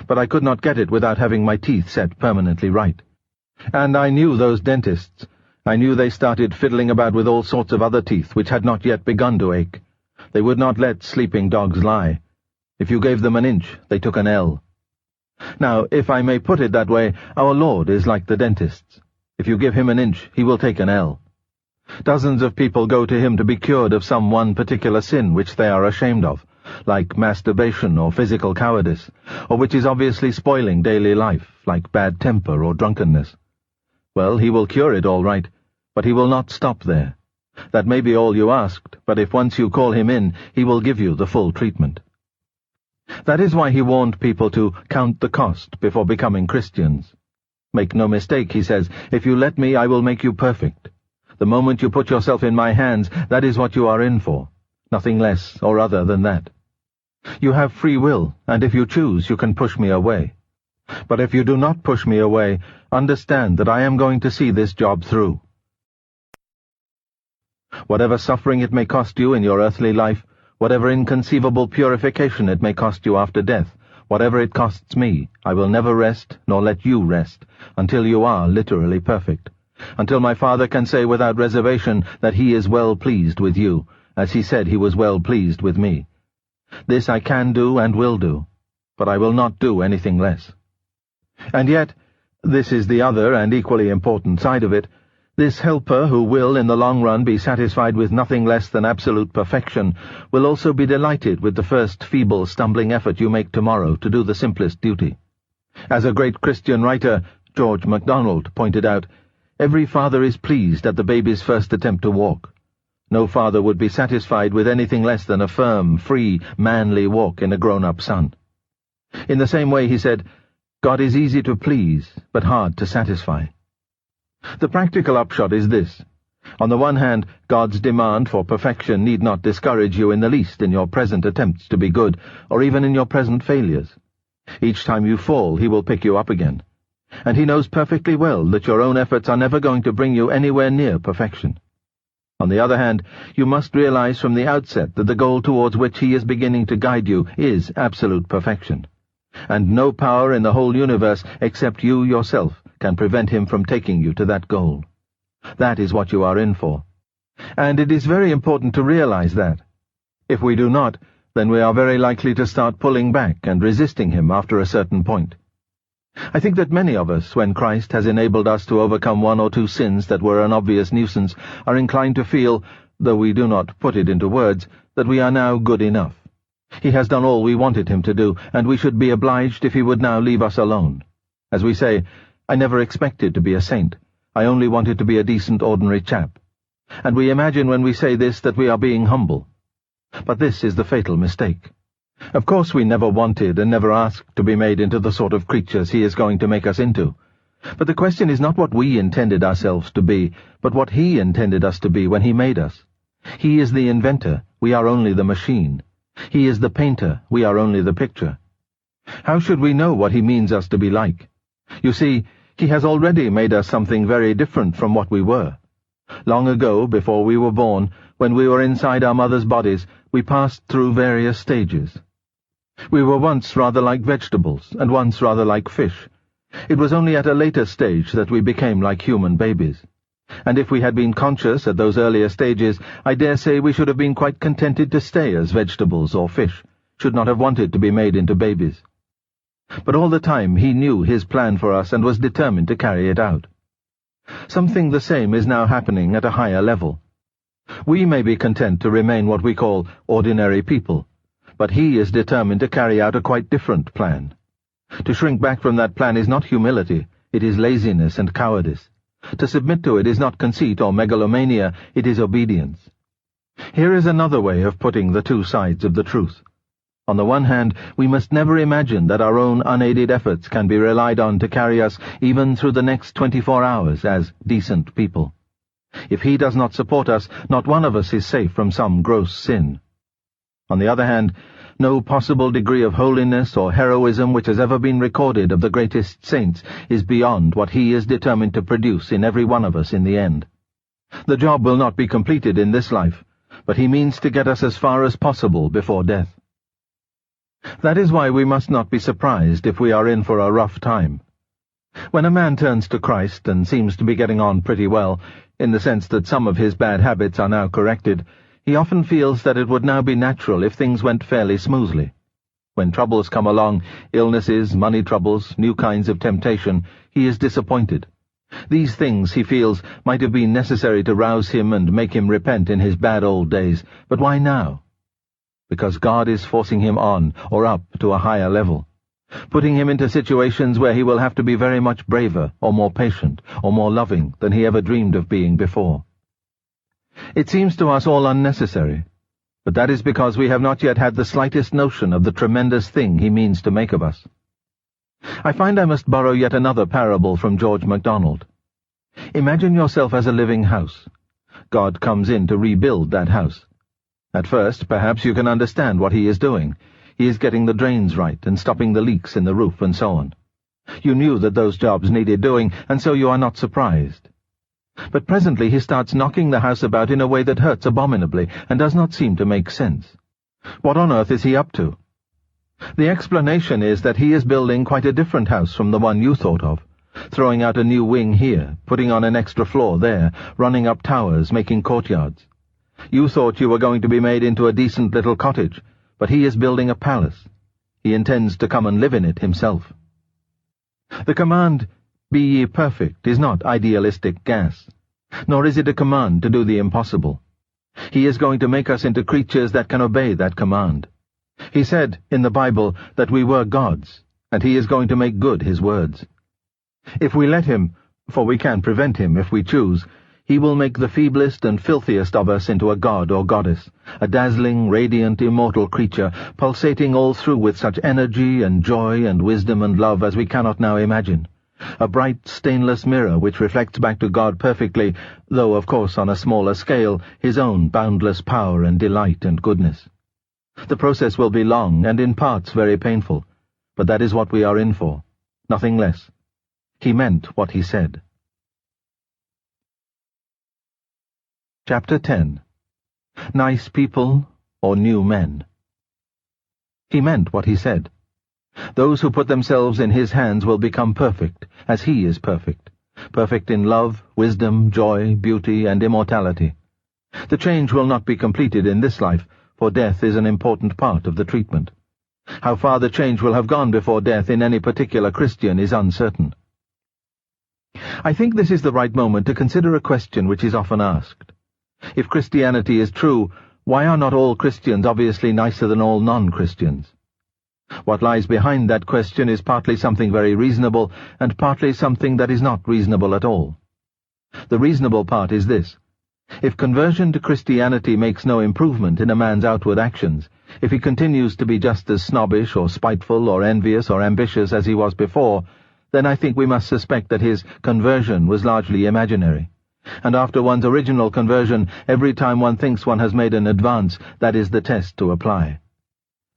but I could not get it without having my teeth set permanently right. And I knew those dentists. I knew they started fiddling about with all sorts of other teeth which had not yet begun to ache. They would not let sleeping dogs lie. If you gave them an inch, they took an ell. Now, if I may put it that way, our Lord is like the dentists. If you give him an inch, he will take an ell. Dozens of people go to him to be cured of some one particular sin which they are ashamed of, like masturbation or physical cowardice, or which is obviously spoiling daily life, like bad temper or drunkenness. Well, he will cure it all right, but he will not stop there. That may be all you asked, but if once you call him in, he will give you the full treatment. That is why he warned people to count the cost before becoming Christians. Make no mistake, he says, if you let me, I will make you perfect. The moment you put yourself in my hands, that is what you are in for, nothing less or other than that. You have free will, and if you choose, you can push me away. But if you do not push me away, understand that I am going to see this job through. Whatever suffering it may cost you in your earthly life, whatever inconceivable purification it may cost you after death, whatever it costs me, I will never rest, nor let you rest, until you are literally perfect, until my Father can say without reservation that he is well pleased with you, as he said he was well pleased with me. This I can do and will do, but I will not do anything less. And yet, this is the other and equally important side of it, this helper who will in the long run be satisfied with nothing less than absolute perfection will also be delighted with the first feeble stumbling effort you make tomorrow to do the simplest duty. As a great Christian writer, George MacDonald, pointed out, every father is pleased at the baby's first attempt to walk. No father would be satisfied with anything less than a firm, free, manly walk in a grown-up son. In the same way, he said, God is easy to please, but hard to satisfy. The practical upshot is this. On the one hand, God's demand for perfection need not discourage you in the least in your present attempts to be good, or even in your present failures. Each time you fall, he will pick you up again. And he knows perfectly well that your own efforts are never going to bring you anywhere near perfection. On the other hand, you must realize from the outset that the goal towards which he is beginning to guide you is absolute perfection. And no power in the whole universe except you yourself can prevent him from taking you to that goal. That is what you are in for. And it is very important to realize that. If we do not, then we are very likely to start pulling back and resisting him after a certain point. I think that many of us, when Christ has enabled us to overcome one or two sins that were an obvious nuisance, are inclined to feel, though we do not put it into words, that we are now good enough. He has done all we wanted him to do, and we should be obliged if he would now leave us alone. As we say, I never expected to be a saint. I only wanted to be a decent ordinary chap. And we imagine when we say this that we are being humble. But this is the fatal mistake. Of course we never wanted and never asked to be made into the sort of creatures he is going to make us into. But the question is not what we intended ourselves to be, but what he intended us to be when he made us. He is the inventor, we are only the machine. He is the painter, we are only the picture. How should we know what he means us to be like? You see, he has already made us something very different from what we were. Long ago, before we were born, when we were inside our mother's bodies, we passed through various stages. We were once rather like vegetables, and once rather like fish. It was only at a later stage that we became like human babies. And if we had been conscious at those earlier stages, I dare say we should have been quite contented to stay as vegetables or fish, should not have wanted to be made into babies. But all the time he knew his plan for us and was determined to carry it out. Something the same is now happening at a higher level. We may be content to remain what we call ordinary people, but he is determined to carry out a quite different plan. To shrink back from that plan is not humility, it is laziness and cowardice. To submit to it is not conceit or megalomania, it is obedience. Here is another way of putting the two sides of the truth. On the one hand, we must never imagine that our own unaided efforts can be relied on to carry us even through the next 24 hours as decent people. If he does not support us, not one of us is safe from some gross sin. On the other hand, no possible degree of holiness or heroism which has ever been recorded of the greatest saints is beyond what he is determined to produce in every one of us in the end. The job will not be completed in this life, but he means to get us as far as possible before death. That is why we must not be surprised if we are in for a rough time. When a man turns to Christ and seems to be getting on pretty well, in the sense that some of his bad habits are now corrected, he often feels that it would now be natural if things went fairly smoothly. When troubles come along, illnesses, money troubles, new kinds of temptation, he is disappointed. These things, he feels, might have been necessary to rouse him and make him repent in his bad old days, but why now? Because God is forcing him on, or up, to a higher level, putting him into situations where he will have to be very much braver, or more patient, or more loving than he ever dreamed of being before. It seems to us all unnecessary, but that is because we have not yet had the slightest notion of the tremendous thing he means to make of us. I find I must borrow yet another parable from George MacDonald. Imagine yourself as a living house. God comes in to rebuild that house. At first, perhaps you can understand what he is doing. He is getting the drains right and stopping the leaks in the roof and so on. You knew that those jobs needed doing, and so you are not surprised. But presently he starts knocking the house about in a way that hurts abominably and does not seem to make sense. What on earth is he up to? The explanation is that he is building quite a different house from the one you thought of, throwing out a new wing here, putting on an extra floor there, running up towers, making courtyards. You thought you were going to be made into a decent little cottage, but he is building a palace. He intends to come and live in it himself. The command, "Be ye perfect," is not idealistic gas, nor is it a command to do the impossible. He is going to make us into creatures that can obey that command. He said in the Bible that we were gods, and he is going to make good his words. If we let him, for we can prevent him if we choose, he will make the feeblest and filthiest of us into a god or goddess, a dazzling, radiant, immortal creature, pulsating all through with such energy and joy and wisdom and love as we cannot now imagine. A bright, stainless mirror which reflects back to God perfectly, though of course on a smaller scale, his own boundless power and delight and goodness. The process will be long and in parts very painful, but that is what we are in for, nothing less. He meant what he said. Chapter 10. Nice People or New Men. He meant what he said. Those who put themselves in his hands will become perfect, as he is perfect, perfect in love, wisdom, joy, beauty, and immortality. The change will not be completed in this life, for death is an important part of the treatment. How far the change will have gone before death in any particular Christian is uncertain. I think this is the right moment to consider a question which is often asked. If Christianity is true, why are not all Christians obviously nicer than all non-Christians? What lies behind that question is partly something very reasonable, and partly something that is not reasonable at all. The reasonable part is this. If conversion to Christianity makes no improvement in a man's outward actions, if he continues to be just as snobbish or spiteful or envious or ambitious as he was before, then I think we must suspect that his conversion was largely imaginary. And after one's original conversion, every time one thinks one has made an advance, that is the test to apply.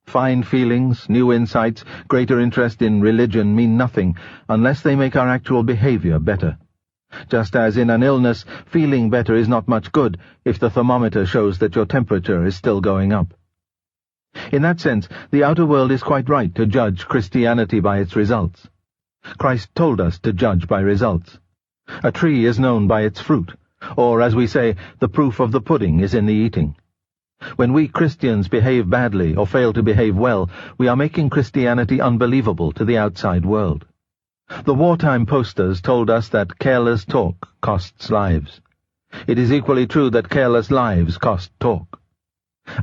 Fine feelings, new insights, greater interest in religion mean nothing unless they make our actual behavior better. Just as in an illness, feeling better is not much good if the thermometer shows that your temperature is still going up. In that sense, the outer world is quite right to judge Christianity by its results. Christ told us to judge by results. A tree is known by its fruit, or, as we say, the proof of the pudding is in the eating. When we Christians behave badly or fail to behave well, we are making Christianity unbelievable to the outside world. The wartime posters told us that careless talk costs lives. It is equally true that careless lives cost talk.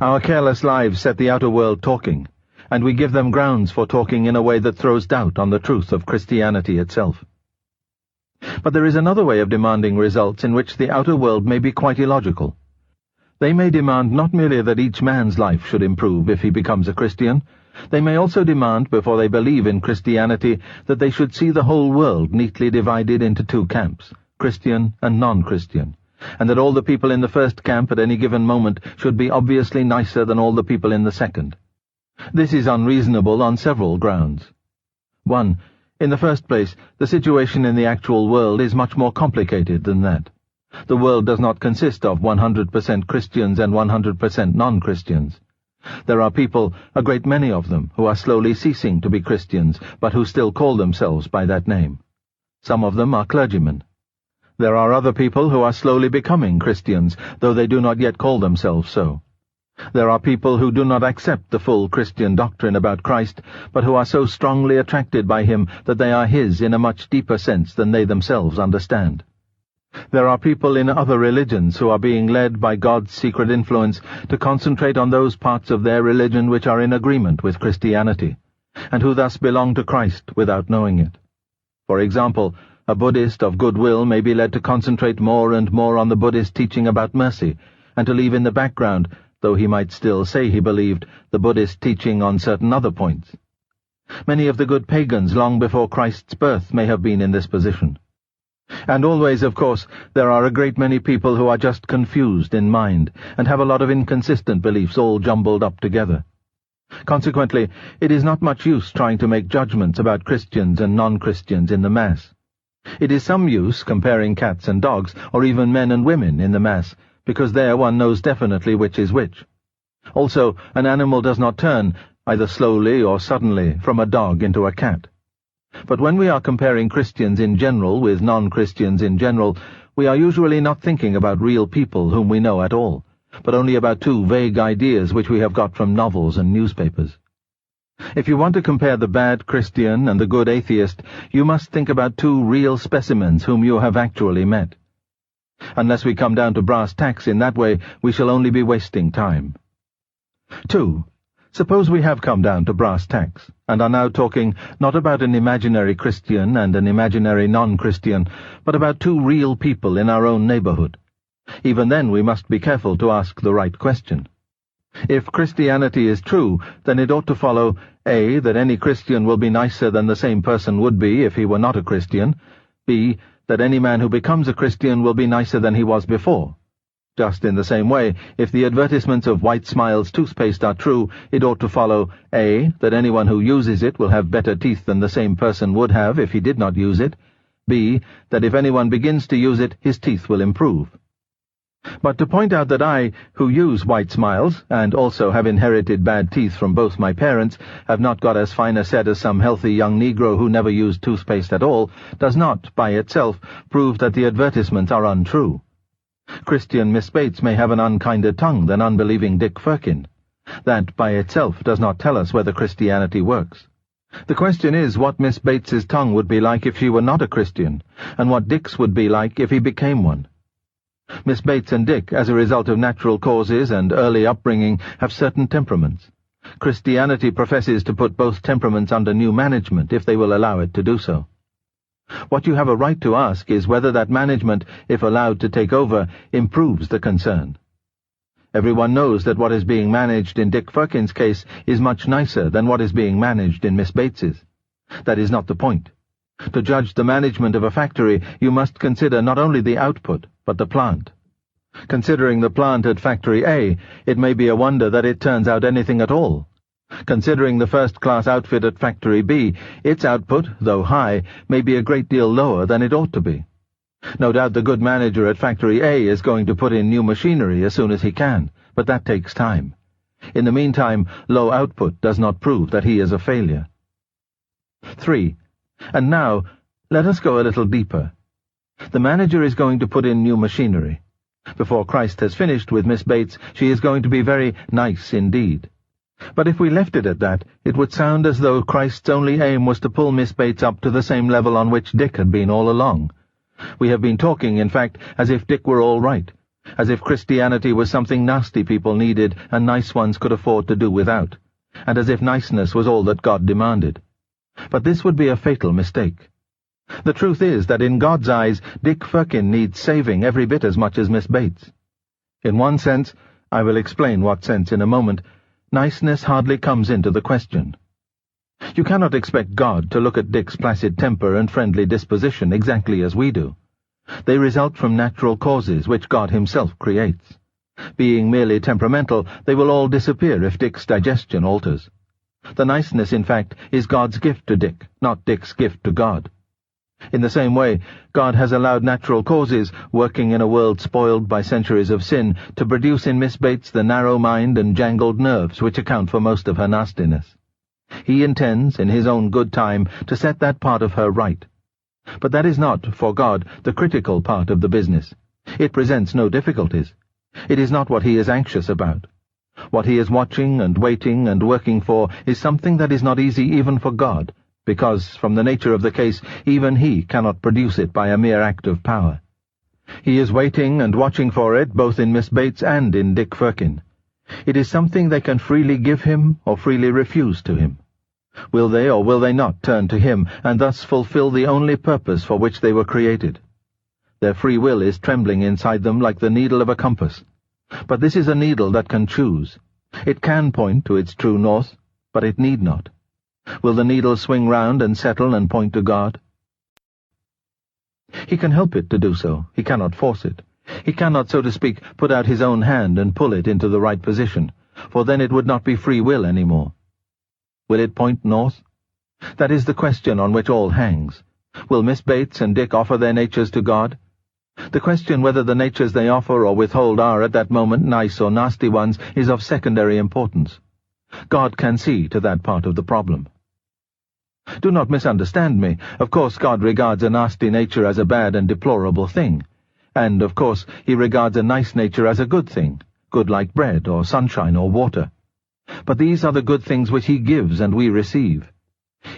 Our careless lives set the outer world talking, and we give them grounds for talking in a way that throws doubt on the truth of Christianity itself. But there is another way of demanding results in which the outer world may be quite illogical. They may demand not merely that each man's life should improve if he becomes a Christian. They may also demand, before they believe in Christianity, that they should see the whole world neatly divided into two camps, Christian and non-Christian, and that all the people in the first camp at any given moment should be obviously nicer than all the people in the second. This is unreasonable on several grounds. 1. In the first place, the situation in the actual world is much more complicated than that. The world does not consist of 100% Christians and 100% non-Christians. There are people, a great many of them, who are slowly ceasing to be Christians, but who still call themselves by that name. Some of them are clergymen. There are other people who are slowly becoming Christians, though they do not yet call themselves so. There are people who do not accept the full Christian doctrine about Christ, but who are so strongly attracted by him that they are his in a much deeper sense than they themselves understand. There are people in other religions who are being led by God's secret influence to concentrate on those parts of their religion which are in agreement with Christianity, and who thus belong to Christ without knowing it. For example, a Buddhist of goodwill may be led to concentrate more and more on the Buddhist teaching about mercy, and to leave in the background, though he might still say he believed, the Buddhist teaching on certain other points. Many of the good pagans long before Christ's birth may have been in this position. And always, of course, there are a great many people who are just confused in mind, and have a lot of inconsistent beliefs all jumbled up together. Consequently, it is not much use trying to make judgments about Christians and non-Christians in the Mass. It is some use comparing cats and dogs, or even men and women in the Mass, because there one knows definitely which is which. Also, an animal does not turn, either slowly or suddenly, from a dog into a cat. But when we are comparing Christians in general with non-Christians in general, we are usually not thinking about real people whom we know at all, but only about two vague ideas which we have got from novels and newspapers. If you want to compare the bad Christian and the good atheist, you must think about two real specimens whom you have actually met. Unless we come down to brass tacks in that way, we shall only be wasting time. 2. Suppose we have come down to brass tacks, and are now talking not about an imaginary Christian and an imaginary non-Christian, but about two real people in our own neighborhood. Even then we must be careful to ask the right question. If Christianity is true, then it ought to follow, A, that any Christian will be nicer than the same person would be if he were not a Christian, B, that any man who becomes a Christian will be nicer than he was before. Just in the same way, if the advertisements of White Smiles toothpaste are true, it ought to follow, A, that anyone who uses it will have better teeth than the same person would have if he did not use it, B, that if anyone begins to use it, his teeth will improve. But to point out that I, who use White Smiles, and also have inherited bad teeth from both my parents, have not got as fine a set as some healthy young Negro who never used toothpaste at all, does not, by itself, prove that the advertisements are untrue. Christian Miss Bates may have an unkinder tongue than unbelieving Dick Firkin. That, by itself, does not tell us whether Christianity works. The question is what Miss Bates's tongue would be like if she were not a Christian, and what Dick's would be like if he became one. Miss Bates and Dick, as a result of natural causes and early upbringing, have certain temperaments. Christianity professes to put both temperaments under new management if they will allow it to do so. What you have a right to ask is whether that management, if allowed to take over, improves the concern. Everyone knows that what is being managed in Dick Firkin's case is much nicer than what is being managed in Miss Bates's. That is not the point. To judge the management of a factory, you must consider not only the output, but the plant. Considering the plant at Factory A, it may be a wonder that it turns out anything at all. Considering the first-class outfit at Factory B, its output, though high, may be a great deal lower than it ought to be. No doubt the good manager at Factory A is going to put in new machinery as soon as he can, but that takes time. In the meantime, low output does not prove that he is a failure. 3. And now, let us go a little deeper. The manager is going to put in new machinery. Before Christ has finished with Miss Bates, she is going to be very nice indeed. But if we left it at that, it would sound as though Christ's only aim was to pull Miss Bates up to the same level on which Dick had been all along. We have been talking, in fact, as if Dick were all right, as if Christianity was something nasty people needed and nice ones could afford to do without, and as if niceness was all that God demanded. But this would be a fatal mistake. The truth is that in God's eyes, Dick Firkin needs saving every bit as much as Miss Bates. In one sense, I will explain what sense in a moment, niceness hardly comes into the question. You cannot expect God to look at Dick's placid temper and friendly disposition exactly as we do. They result from natural causes which God himself creates. Being merely temperamental, they will all disappear if Dick's digestion alters. The niceness, in fact, is God's gift to Dick, not Dick's gift to God. In the same way, God has allowed natural causes, working in a world spoiled by centuries of sin, to produce in Miss Bates the narrow mind and jangled nerves which account for most of her nastiness. He intends, in his own good time, to set that part of her right. But that is not, for God, the critical part of the business. It presents no difficulties. It is not what he is anxious about. What he is watching and waiting and working for is something that is not easy even for God, because, from the nature of the case, even he cannot produce it by a mere act of power. He is waiting and watching for it both in Miss Bates and in Dick Firkin. It is something they can freely give him or freely refuse to him. Will they or will they not turn to him and thus fulfill the only purpose for which they were created? Their free will is trembling inside them like the needle of a compass. But this is a needle that can choose. It can point to its true north, but it need not. Will the needle swing round and settle and point to God? He can help it to do so. He cannot force it. He cannot, so to speak, put out his own hand and pull it into the right position, for then it would not be free will any more. Will it point north? That is the question on which all hangs. Will Miss Bates and Dick offer their natures to God? The question whether the natures they offer or withhold are at that moment nice or nasty ones is of secondary importance. God can see to that part of the problem. Do not misunderstand me. Of course God regards a nasty nature as a bad and deplorable thing. And, of course, he regards a nice nature as a good thing, good like bread or sunshine or water. But these are the good things which he gives and we receive.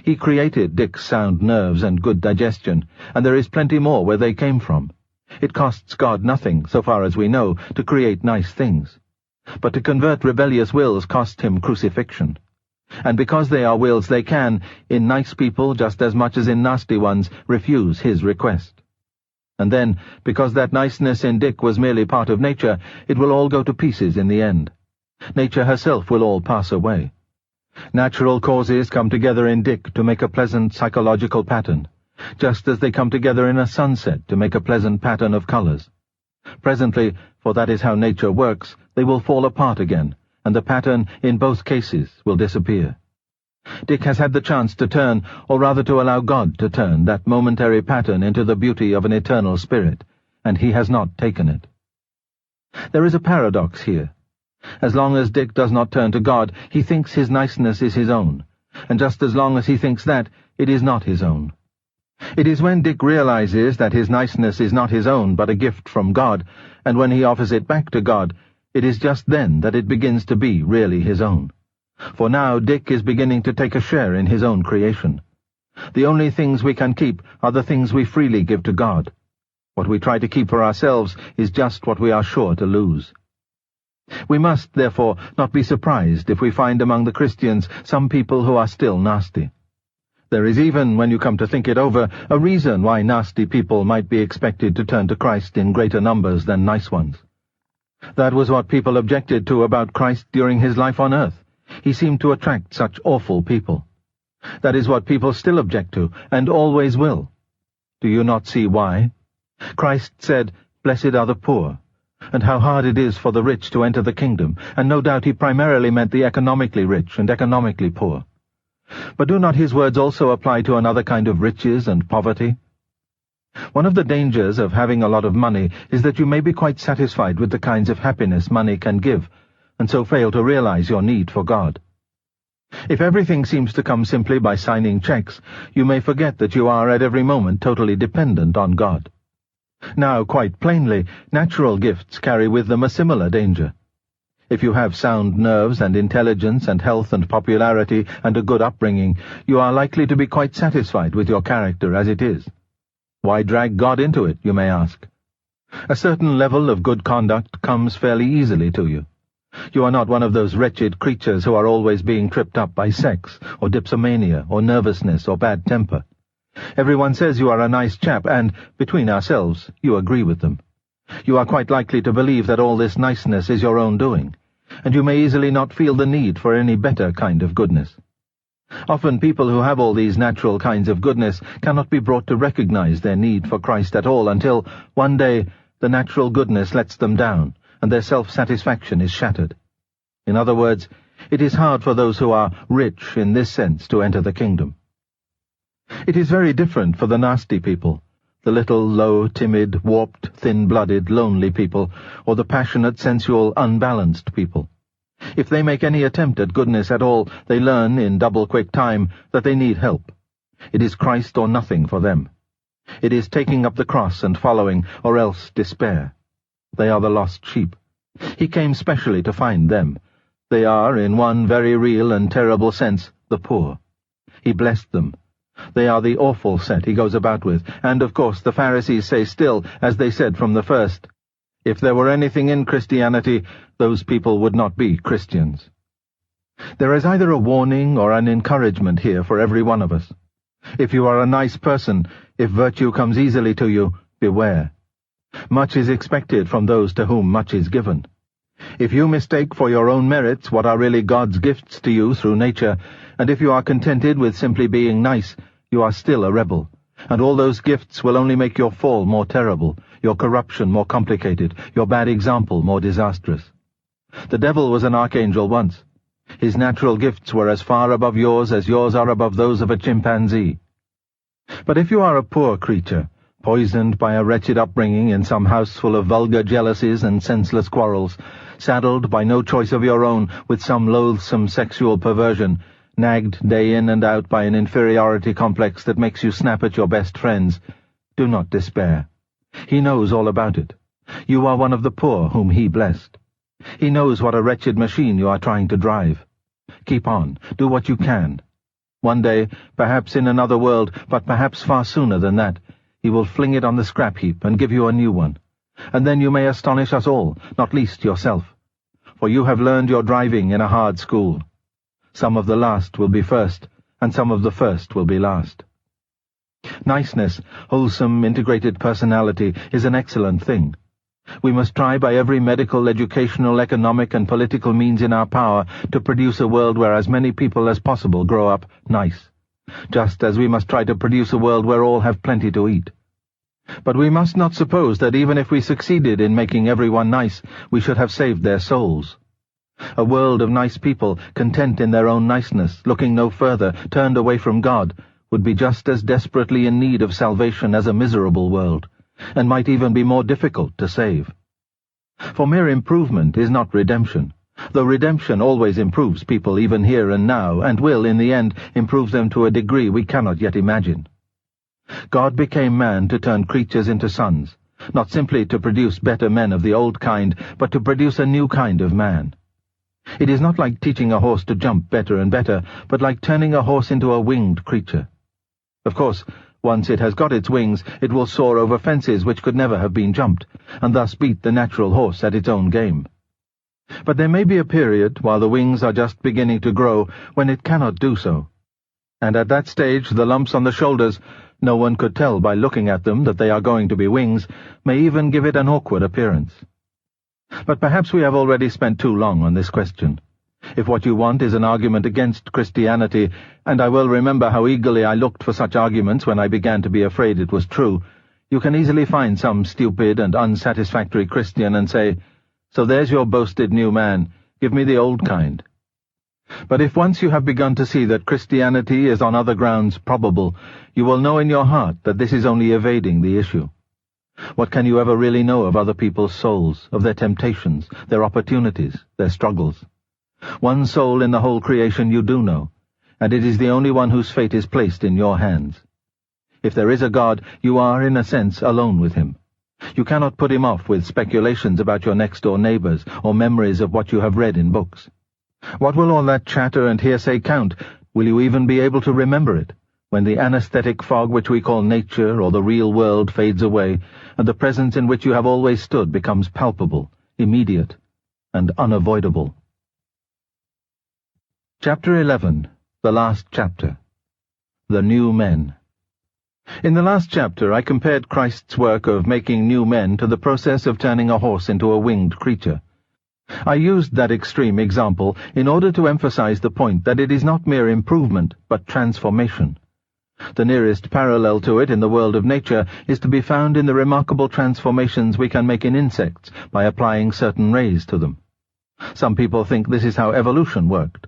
He created Dick's sound nerves and good digestion, and there is plenty more where they came from. It costs God nothing, so far as we know, to create nice things. But to convert rebellious wills cost him crucifixion. And because they are wills, they can, in nice people just as much as in nasty ones, refuse his request. And then, because that niceness in Dick was merely part of nature, it will all go to pieces in the end. Nature herself will all pass away. Natural causes come together in Dick to make a pleasant psychological pattern, just as they come together in a sunset to make a pleasant pattern of colors. Presently, for that is how nature works, they will fall apart again, and the pattern in both cases will disappear. Dick has had the chance to turn, or rather to allow God to turn, that momentary pattern into the beauty of an eternal spirit, and he has not taken it. There is a paradox here. As long as Dick does not turn to God, he thinks his niceness is his own, and just as long as he thinks that, it is not his own. It is when Dick realizes that his niceness is not his own but a gift from God, and when he offers it back to God, it is just then that it begins to be really his own. For now Dick is beginning to take a share in his own creation. The only things we can keep are the things we freely give to God. What we try to keep for ourselves is just what we are sure to lose. We must, therefore, not be surprised if we find among the Christians some people who are still nasty. There is even, when you come to think it over, a reason why nasty people might be expected to turn to Christ in greater numbers than nice ones. That was what people objected to about Christ during his life on earth. He seemed to attract such awful people. That is what people still object to, and always will. Do you not see why? Christ said, "Blessed are the poor," and how hard it is for the rich to enter the kingdom, and no doubt he primarily meant the economically rich and economically poor. But do not his words also apply to another kind of riches and poverty? One of the dangers of having a lot of money is that you may be quite satisfied with the kinds of happiness money can give, and so fail to realize your need for God. If everything seems to come simply by signing checks, you may forget that you are at every moment totally dependent on God. Now, quite plainly, natural gifts carry with them a similar danger. If you have sound nerves and intelligence and health and popularity and a good upbringing, you are likely to be quite satisfied with your character as it is. Why drag God into it, you may ask? A certain level of good conduct comes fairly easily to you. You are not one of those wretched creatures who are always being tripped up by sex, or dipsomania, or nervousness, or bad temper. Everyone says you are a nice chap, and, between ourselves, you agree with them. You are quite likely to believe that all this niceness is your own doing, and you may easily not feel the need for any better kind of goodness. Often people who have all these natural kinds of goodness cannot be brought to recognize their need for Christ at all until, one day, the natural goodness lets them down, and their self-satisfaction is shattered. In other words, it is hard for those who are rich in this sense to enter the kingdom. It is very different for the nasty people, the little, low, timid, warped, thin-blooded, lonely people, or the passionate, sensual, unbalanced people. If they make any attempt at goodness at all, they learn in double-quick time that they need help. It is Christ or nothing for them. It is taking up the cross and following, or else despair. They are the lost sheep. He came specially to find them. They are, in one very real and terrible sense, the poor. He blessed them. They are the awful set he goes about with, and of course the Pharisees say still, as they said from the first, if there were anything in Christianity, those people would not be Christians. There is either a warning or an encouragement here for every one of us. If you are a nice person, if virtue comes easily to you, beware. Much is expected from those to whom much is given. If you mistake for your own merits what are really God's gifts to you through nature, and if you are contented with simply being nice, you are still a rebel, and all those gifts will only make your fall more terrible, your corruption more complicated, your bad example more disastrous. The devil was an archangel once. His natural gifts were as far above yours as yours are above those of a chimpanzee. But if you are a poor creature, poisoned by a wretched upbringing in some house full of vulgar jealousies and senseless quarrels, saddled by no choice of your own with some loathsome sexual perversion, nagged day in and out by an inferiority complex that makes you snap at your best friends, do not despair. He knows all about it. You are one of the poor whom he blessed. He knows what a wretched machine you are trying to drive. Keep on. Do what you can. One day, perhaps in another world, but perhaps far sooner than that, he will fling it on the scrap heap and give you a new one. And then you may astonish us all, not least yourself. For you have learned your driving in a hard school. Some of the last will be first, and some of the first will be last. Niceness, wholesome, integrated personality is an excellent thing. We must try by every medical, educational, economic, and political means in our power to produce a world where as many people as possible grow up nice, just as we must try to produce a world where all have plenty to eat. But we must not suppose that even if we succeeded in making everyone nice, we should have saved their souls. A world of nice people, content in their own niceness, looking no further, turned away from God, would be just as desperately in need of salvation as a miserable world, and might even be more difficult to save. For mere improvement is not redemption, though redemption always improves people even here and now, and will, in the end, improve them to a degree we cannot yet imagine. God became man to turn creatures into sons, not simply to produce better men of the old kind, but to produce a new kind of man. It is not like teaching a horse to jump better and better, but like turning a horse into a winged creature. Of course, once it has got its wings, it will soar over fences which could never have been jumped, and thus beat the natural horse at its own game. But there may be a period, while the wings are just beginning to grow, when it cannot do so. And at that stage the lumps on the shoulders, no one could tell by looking at them that they are going to be wings, may even give it an awkward appearance. But perhaps we have already spent too long on this question. If what you want is an argument against Christianity, and I well remember how eagerly I looked for such arguments when I began to be afraid it was true, you can easily find some stupid and unsatisfactory Christian and say, "So there's your boasted new man, give me the old kind." But if once you have begun to see that Christianity is on other grounds probable, you will know in your heart that this is only evading the issue. What can you ever really know of other people's souls, of their temptations, their opportunities, their struggles? One soul in the whole creation you do know, and it is the only one whose fate is placed in your hands. If there is a God, you are, in a sense, alone with him. You cannot put him off with speculations about your next-door neighbors, or memories of what you have read in books. What will all that chatter and hearsay count? Will you even be able to remember it, when the anesthetic fog which we call nature or the real world fades away, and the presence in which you have always stood becomes palpable, immediate, and unavoidable? Chapter 11, the last chapter. The New Men. In the last chapter I compared Christ's work of making new men to the process of turning a horse into a winged creature. I used that extreme example in order to emphasize the point that it is not mere improvement, but transformation. The nearest parallel to it in the world of nature is to be found in the remarkable transformations we can make in insects by applying certain rays to them. Some people think this is how evolution worked.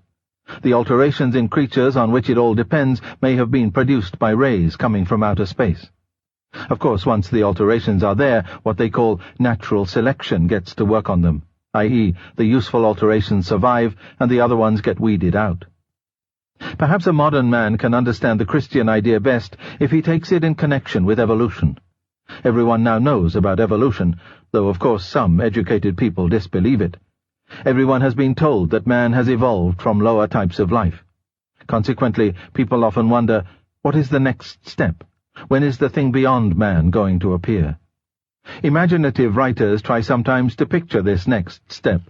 The alterations in creatures on which it all depends may have been produced by rays coming from outer space. Of course, once the alterations are there, what they call natural selection gets to work on them, i.e., the useful alterations survive and the other ones get weeded out. Perhaps a modern man can understand the Christian idea best if he takes it in connection with evolution. Everyone now knows about evolution, though of course some educated people disbelieve it. Everyone has been told that man has evolved from lower types of life. Consequently, people often wonder, what is the next step? When is the thing beyond man going to appear? Imaginative writers try sometimes to picture this next step,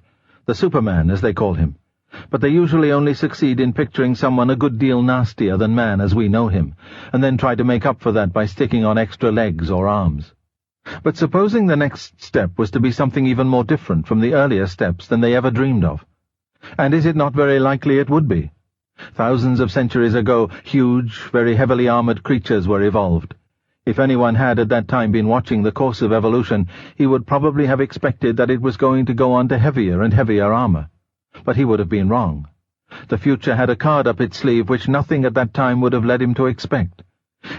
the Superman as they call him, but they usually only succeed in picturing someone a good deal nastier than man as we know him, and then try to make up for that by sticking on extra legs or arms. But supposing the next step was to be something even more different from the earlier steps than they ever dreamed of? And is it not very likely it would be? Thousands of centuries ago, huge, very heavily armored creatures were evolved. If anyone had at that time been watching the course of evolution, he would probably have expected that it was going to go on to heavier and heavier armor. But he would have been wrong. The future had a card up its sleeve which nothing at that time would have led him to expect.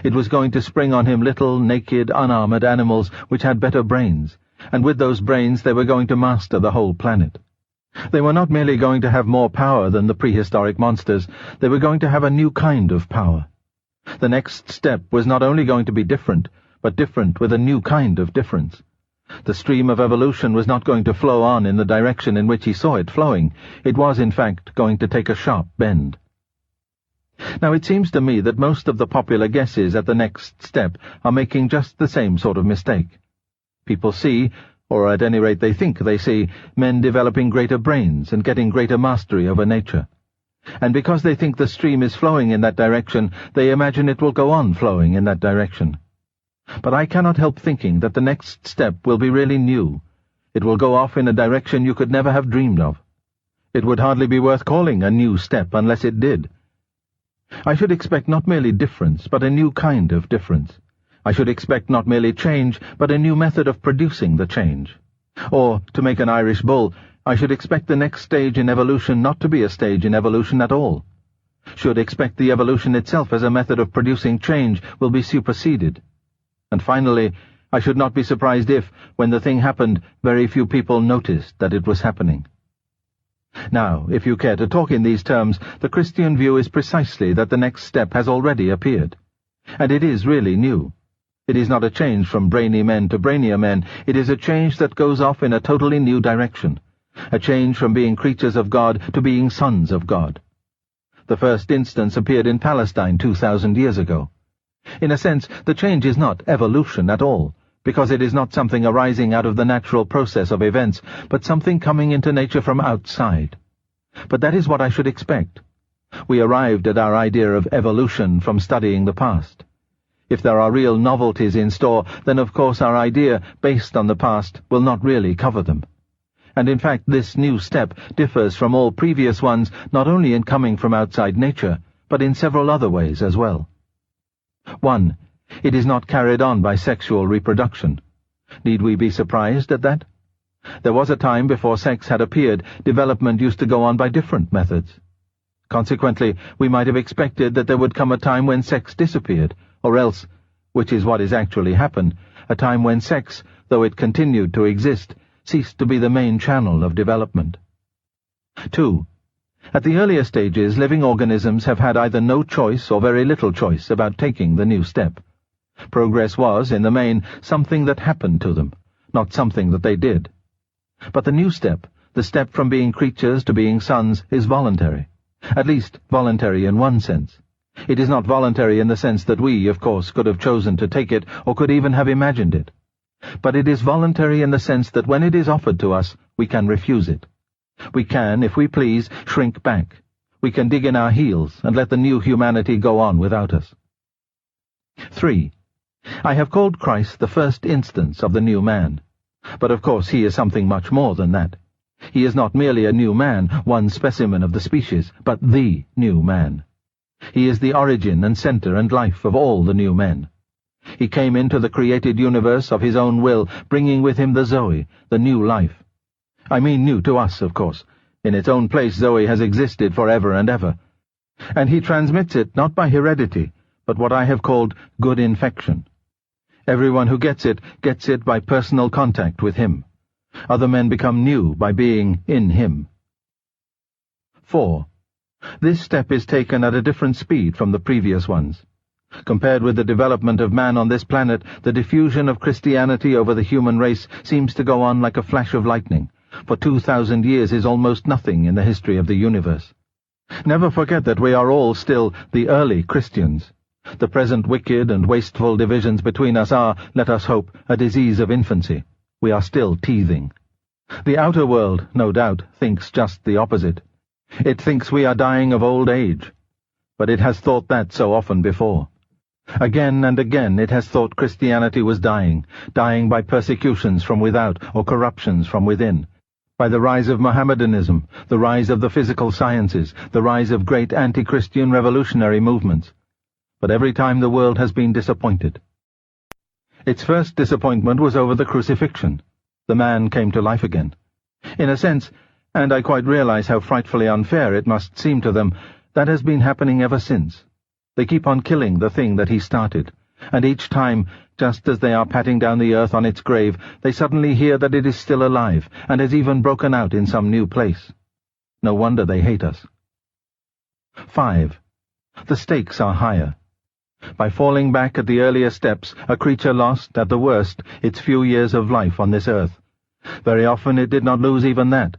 It was going to spring on him little, naked, unarmored animals which had better brains, and with those brains they were going to master the whole planet. They were not merely going to have more power than the prehistoric monsters, they were going to have a new kind of power. The next step was not only going to be different, but different with a new kind of difference. The stream of evolution was not going to flow on in the direction in which he saw it flowing. It was, in fact, going to take a sharp bend. Now it seems to me that most of the popular guesses at the next step are making just the same sort of mistake. People see, or at any rate they think they see, men developing greater brains and getting greater mastery over nature. And because they think the stream is flowing in that direction, they imagine it will go on flowing in that direction. But I cannot help thinking that the next step will be really new. It will go off in a direction you could never have dreamed of. It would hardly be worth calling a new step unless it did. I should expect not merely difference, but a new kind of difference. I should expect not merely change, but a new method of producing the change. Or, to make an Irish bull, I should expect the next stage in evolution not to be a stage in evolution at all. Should expect the evolution itself as a method of producing change will be superseded. And finally, I should not be surprised if, when the thing happened, very few people noticed that it was happening. Now, if you care to talk in these terms, the Christian view is precisely that the next step has already appeared. And it is really new. It is not a change from brainy men to brainier men, it is a change that goes off in a totally new direction. A change from being creatures of God to being sons of God. The first instance appeared in Palestine 2,000 years ago. In a sense, the change is not evolution at all, because it is not something arising out of the natural process of events, but something coming into nature from outside. But that is what I should expect. We arrived at our idea of evolution from studying the past. If there are real novelties in store, then of course our idea, based on the past, will not really cover them. And in fact this new step differs from all previous ones not only in coming from outside nature, but in several other ways as well. 1. It is not carried on by sexual reproduction. Need we be surprised at that? There was a time before sex had appeared, development used to go on by different methods. Consequently, we might have expected that there would come a time when sex disappeared, or else, which is what has actually happened, a time when sex, though it continued to exist, ceased to be the main channel of development. 2. At the earlier stages, living organisms have had either no choice or very little choice about taking the new step. Progress was, in the main, something that happened to them, not something that they did. But the new step, the step from being creatures to being sons, is voluntary. At least, voluntary in one sense. It is not voluntary in the sense that we, of course, could have chosen to take it, or could even have imagined it. But it is voluntary in the sense that when it is offered to us, we can refuse it. We can, if we please, shrink back. We can dig in our heels and let the new humanity go on without us. 3. I have called Christ the first instance of the new man. But of course he is something much more than that. He is not merely a new man, one specimen of the species, but the new man. He is the origin and center and life of all the new men. He came into the created universe of his own will, bringing with him the Zoe, the new life. I mean new to us, of course. In its own place Zoe has existed forever and ever. And he transmits it not by heredity, but what I have called good infection. Everyone who gets it by personal contact with him. Other men become new by being in him. 4. This step is taken at a different speed from the previous ones. Compared with the development of man on this planet, the diffusion of Christianity over the human race seems to go on like a flash of lightning, for 2,000 years is almost nothing in the history of the universe. Never forget that we are all still the early Christians. The present wicked and wasteful divisions between us are, let us hope, a disease of infancy. We are still teething. The outer world, no doubt, thinks just the opposite. It thinks we are dying of old age. But it has thought that so often before. Again and again it has thought Christianity was dying by persecutions from without or corruptions from within, by the rise of Mohammedanism, the rise of the physical sciences, the rise of great anti-Christian revolutionary movements. But every time the world has been disappointed. Its first disappointment was over the crucifixion. The man came to life again. In a sense, And I quite realize how frightfully unfair it must seem to them. That has been happening ever since. They keep on killing the thing that he started, and each time, just as they are patting down the earth on its grave, they suddenly hear that it is still alive, and has even broken out in some new place. No wonder they hate us. 5. The stakes are higher. By falling back at the earlier steps, a creature lost, at the worst, its few years of life on this earth. Very often it did not lose even that.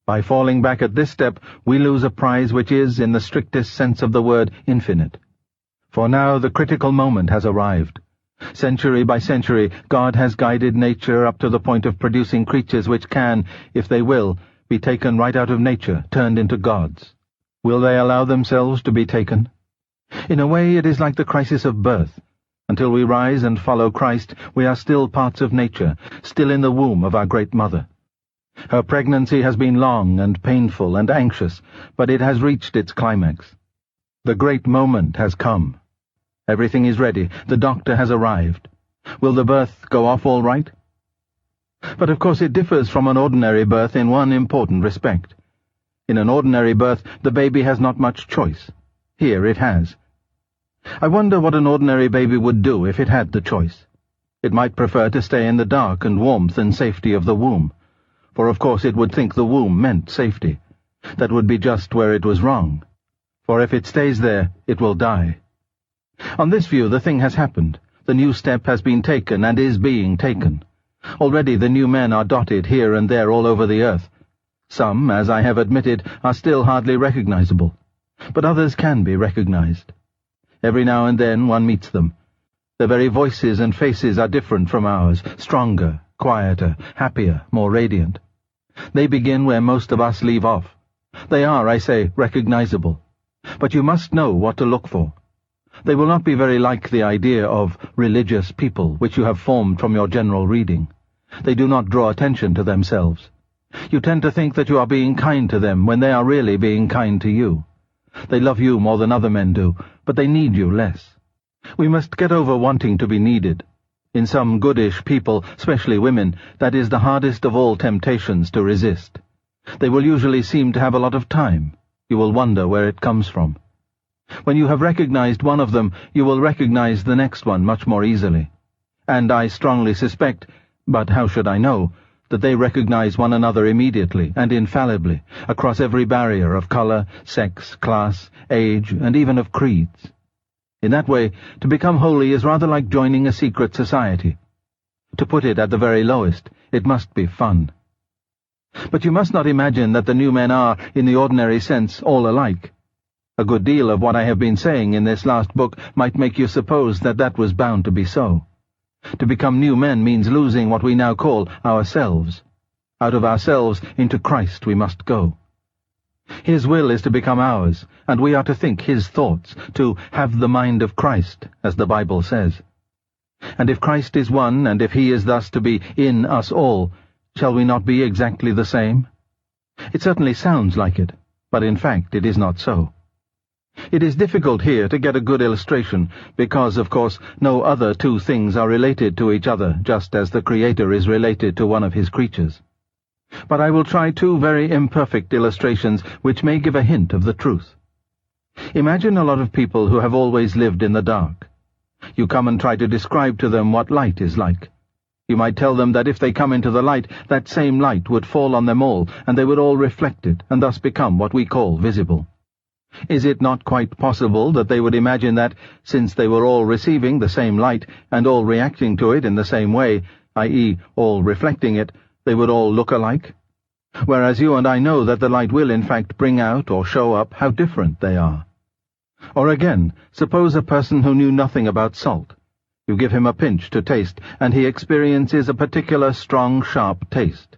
By falling back at this step, we lose a prize which is, in the strictest sense of the word, infinite. For now the critical moment has arrived. Century by century, God has guided nature up to the point of producing creatures which can, if they will, be taken right out of nature, turned into gods. Will they allow themselves to be taken? In a way it is like the crisis of birth. Until we rise and follow Christ, we are still parts of nature, still in the womb of our great mother. Her pregnancy has been long and painful and anxious, but it has reached its climax. The great moment has come. Everything is ready. The doctor has arrived. Will the birth go off all right? But of course it differs from an ordinary birth in one important respect. In an ordinary birth, the baby has not much choice. Here it has. I wonder what an ordinary baby would do if it had the choice. It might prefer to stay in the dark and warmth and safety of the womb, for of course it would think the womb meant safety. That would be just where it was wrong, for if it stays there, it will die. On this view, the thing has happened. The new step has been taken and is being taken. Already the new men are dotted here and there all over the earth. Some, as I have admitted, are still hardly recognizable, but others can be recognized. Every now and then one meets them. Their very voices and faces are different from ours, stronger, quieter, happier, more radiant. They begin where most of us leave off. They are, I say, recognizable. But you must know what to look for. They will not be very like the idea of religious people which you have formed from your general reading. They do not draw attention to themselves. You tend to think that you are being kind to them when they are really being kind to you. They love you more than other men do, but they need you less. We must get over wanting to be needed. In some goodish people, especially women, that is the hardest of all temptations to resist. They will usually seem to have a lot of time. You will wonder where it comes from. When you have recognized one of them, you will recognize the next one much more easily. And I strongly suspect, but how should I know, that they recognize one another immediately and infallibly, across every barrier of color, sex, class, age, and even of creeds. In that way, to become holy is rather like joining a secret society. To put it at the very lowest, it must be fun. But you must not imagine that the new men are, in the ordinary sense, all alike. A good deal of what I have been saying in this last book might make you suppose that that was bound to be so. To become new men means losing what we now call ourselves. Out of ourselves into Christ we must go. His will is to become ours, and we are to think his thoughts, to have the mind of Christ, as the Bible says. And if Christ is one, and if he is thus to be in us all, shall we not be exactly the same? It certainly sounds like it, but in fact it is not so. It is difficult here to get a good illustration, because, of course, no other two things are related to each other, just as the Creator is related to one of his creatures. But I will try two very imperfect illustrations which may give a hint of the truth. Imagine a lot of people who have always lived in the dark. You come and try to describe to them what light is like. You might tell them that if they come into the light, that same light would fall on them all, and they would all reflect it, and thus become what we call visible. Is it not quite possible that they would imagine that, since they were all receiving the same light, and all reacting to it in the same way, i.e., all reflecting it, they would all look alike? Whereas you and I know that the light will in fact bring out or show up how different they are. Or again, suppose a person who knew nothing about salt. You give him a pinch to taste, and he experiences a particular strong, sharp taste.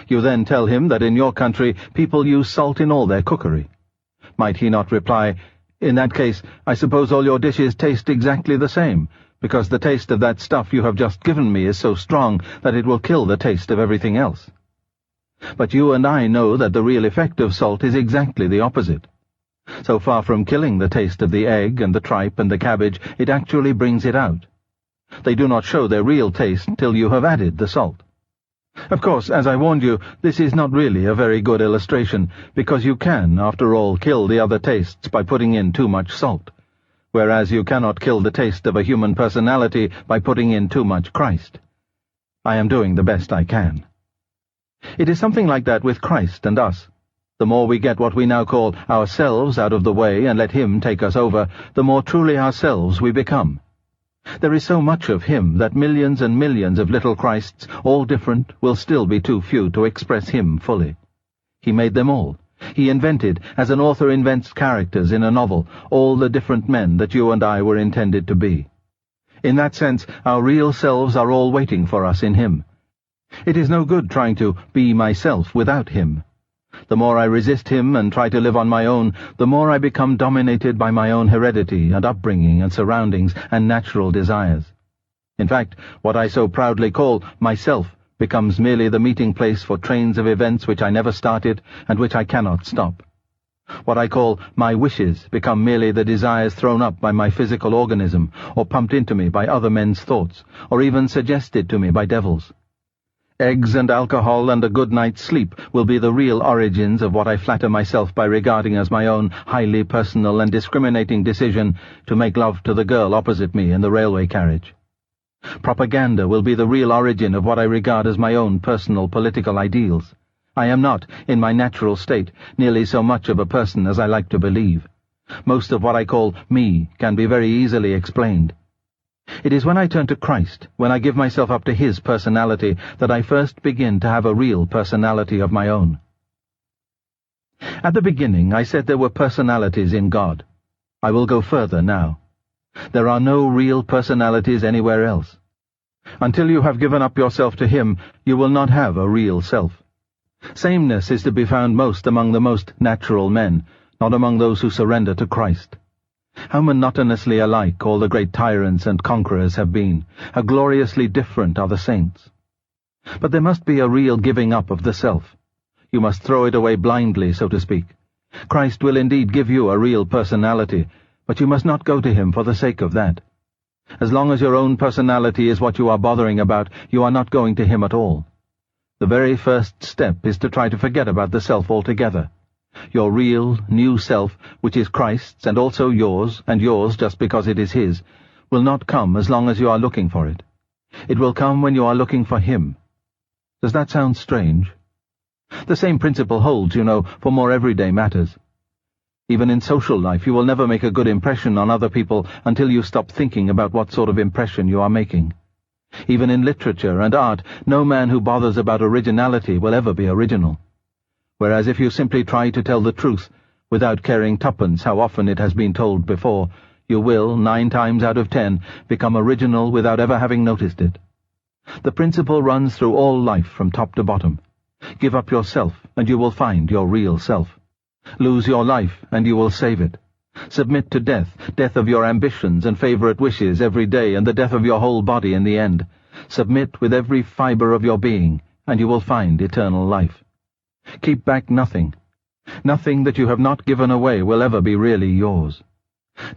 You then tell him that in your country people use salt in all their cookery. Might he not reply, "In that case, I suppose all your dishes taste exactly the same, because the taste of that stuff you have just given me is so strong that it will kill the taste of everything else"? But you and I know that the real effect of salt is exactly the opposite. So far from killing the taste of the egg and the tripe and the cabbage, it actually brings it out. They do not show their real taste till you have added the salt. Of course, as I warned you, this is not really a very good illustration, because you can, after all, kill the other tastes by putting in too much salt, whereas you cannot kill the taste of a human personality by putting in too much Christ. I am doing the best I can. It is something like that with Christ and us. The more we get what we now call ourselves out of the way and let Him take us over, the more truly ourselves we become. There is so much of Him that millions and millions of little Christs, all different, will still be too few to express Him fully. He made them all. He invented, as an author invents characters in a novel, all the different men that you and I were intended to be. In that sense, our real selves are all waiting for us in Him. It is no good trying to be myself without Him. The more I resist Him and try to live on my own, the more I become dominated by my own heredity and upbringing and surroundings and natural desires. In fact, what I so proudly call myself becomes merely the meeting place for trains of events which I never started and which I cannot stop. What I call my wishes become merely the desires thrown up by my physical organism, or pumped into me by other men's thoughts, or even suggested to me by devils. Eggs and alcohol and a good night's sleep will be the real origins of what I flatter myself by regarding as my own highly personal and discriminating decision to make love to the girl opposite me in the railway carriage. Propaganda will be the real origin of what I regard as my own personal political ideals. I am not, in my natural state, nearly so much of a person as I like to believe. Most of what I call me can be very easily explained. It is when I turn to Christ, when I give myself up to His personality, that I first begin to have a real personality of my own. At the beginning I said there were personalities in God. I will go further now. There are no real personalities anywhere else. Until you have given up yourself to Him, you will not have a real self. Sameness is to be found most among the most natural men, not among those who surrender to Christ. How monotonously alike all the great tyrants and conquerors have been, how gloriously different are the saints. But there must be a real giving up of the self. You must throw it away blindly, so to speak. Christ will indeed give you a real personality, but you must not go to Him for the sake of that. As long as your own personality is what you are bothering about, you are not going to Him at all. The very first step is to try to forget about the self altogether. Your real, new self, which is Christ's and also yours, and yours just because it is His, will not come as long as you are looking for it. It will come when you are looking for Him. Does that sound strange? The same principle holds, you know, for more everyday matters. Even in social life you will never make a good impression on other people until you stop thinking about what sort of impression you are making. Even in literature and art, no man who bothers about originality will ever be original. Whereas if you simply try to tell the truth, without caring twopence how often it has been told before, you will, 9 times out of 10, become original without ever having noticed it. The principle runs through all life from top to bottom. Give up yourself, and you will find your real self. Lose your life, and you will save it. Submit to death, death of your ambitions and favourite wishes every day, and the death of your whole body in the end. Submit with every fibre of your being, and you will find eternal life. Keep back nothing. Nothing that you have not given away will ever be really yours.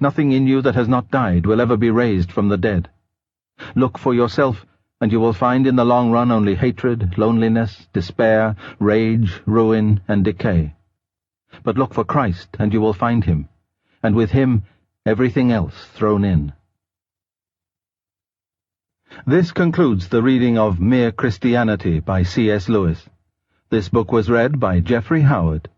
Nothing in you that has not died will ever be raised from the dead. Look for yourself, and you will find in the long run only hatred, loneliness, despair, rage, ruin, and decay. But look for Christ, and you will find Him, and with Him everything else thrown in. This concludes the reading of Mere Christianity by C.S. Lewis. This book was read by Geoffrey Howard.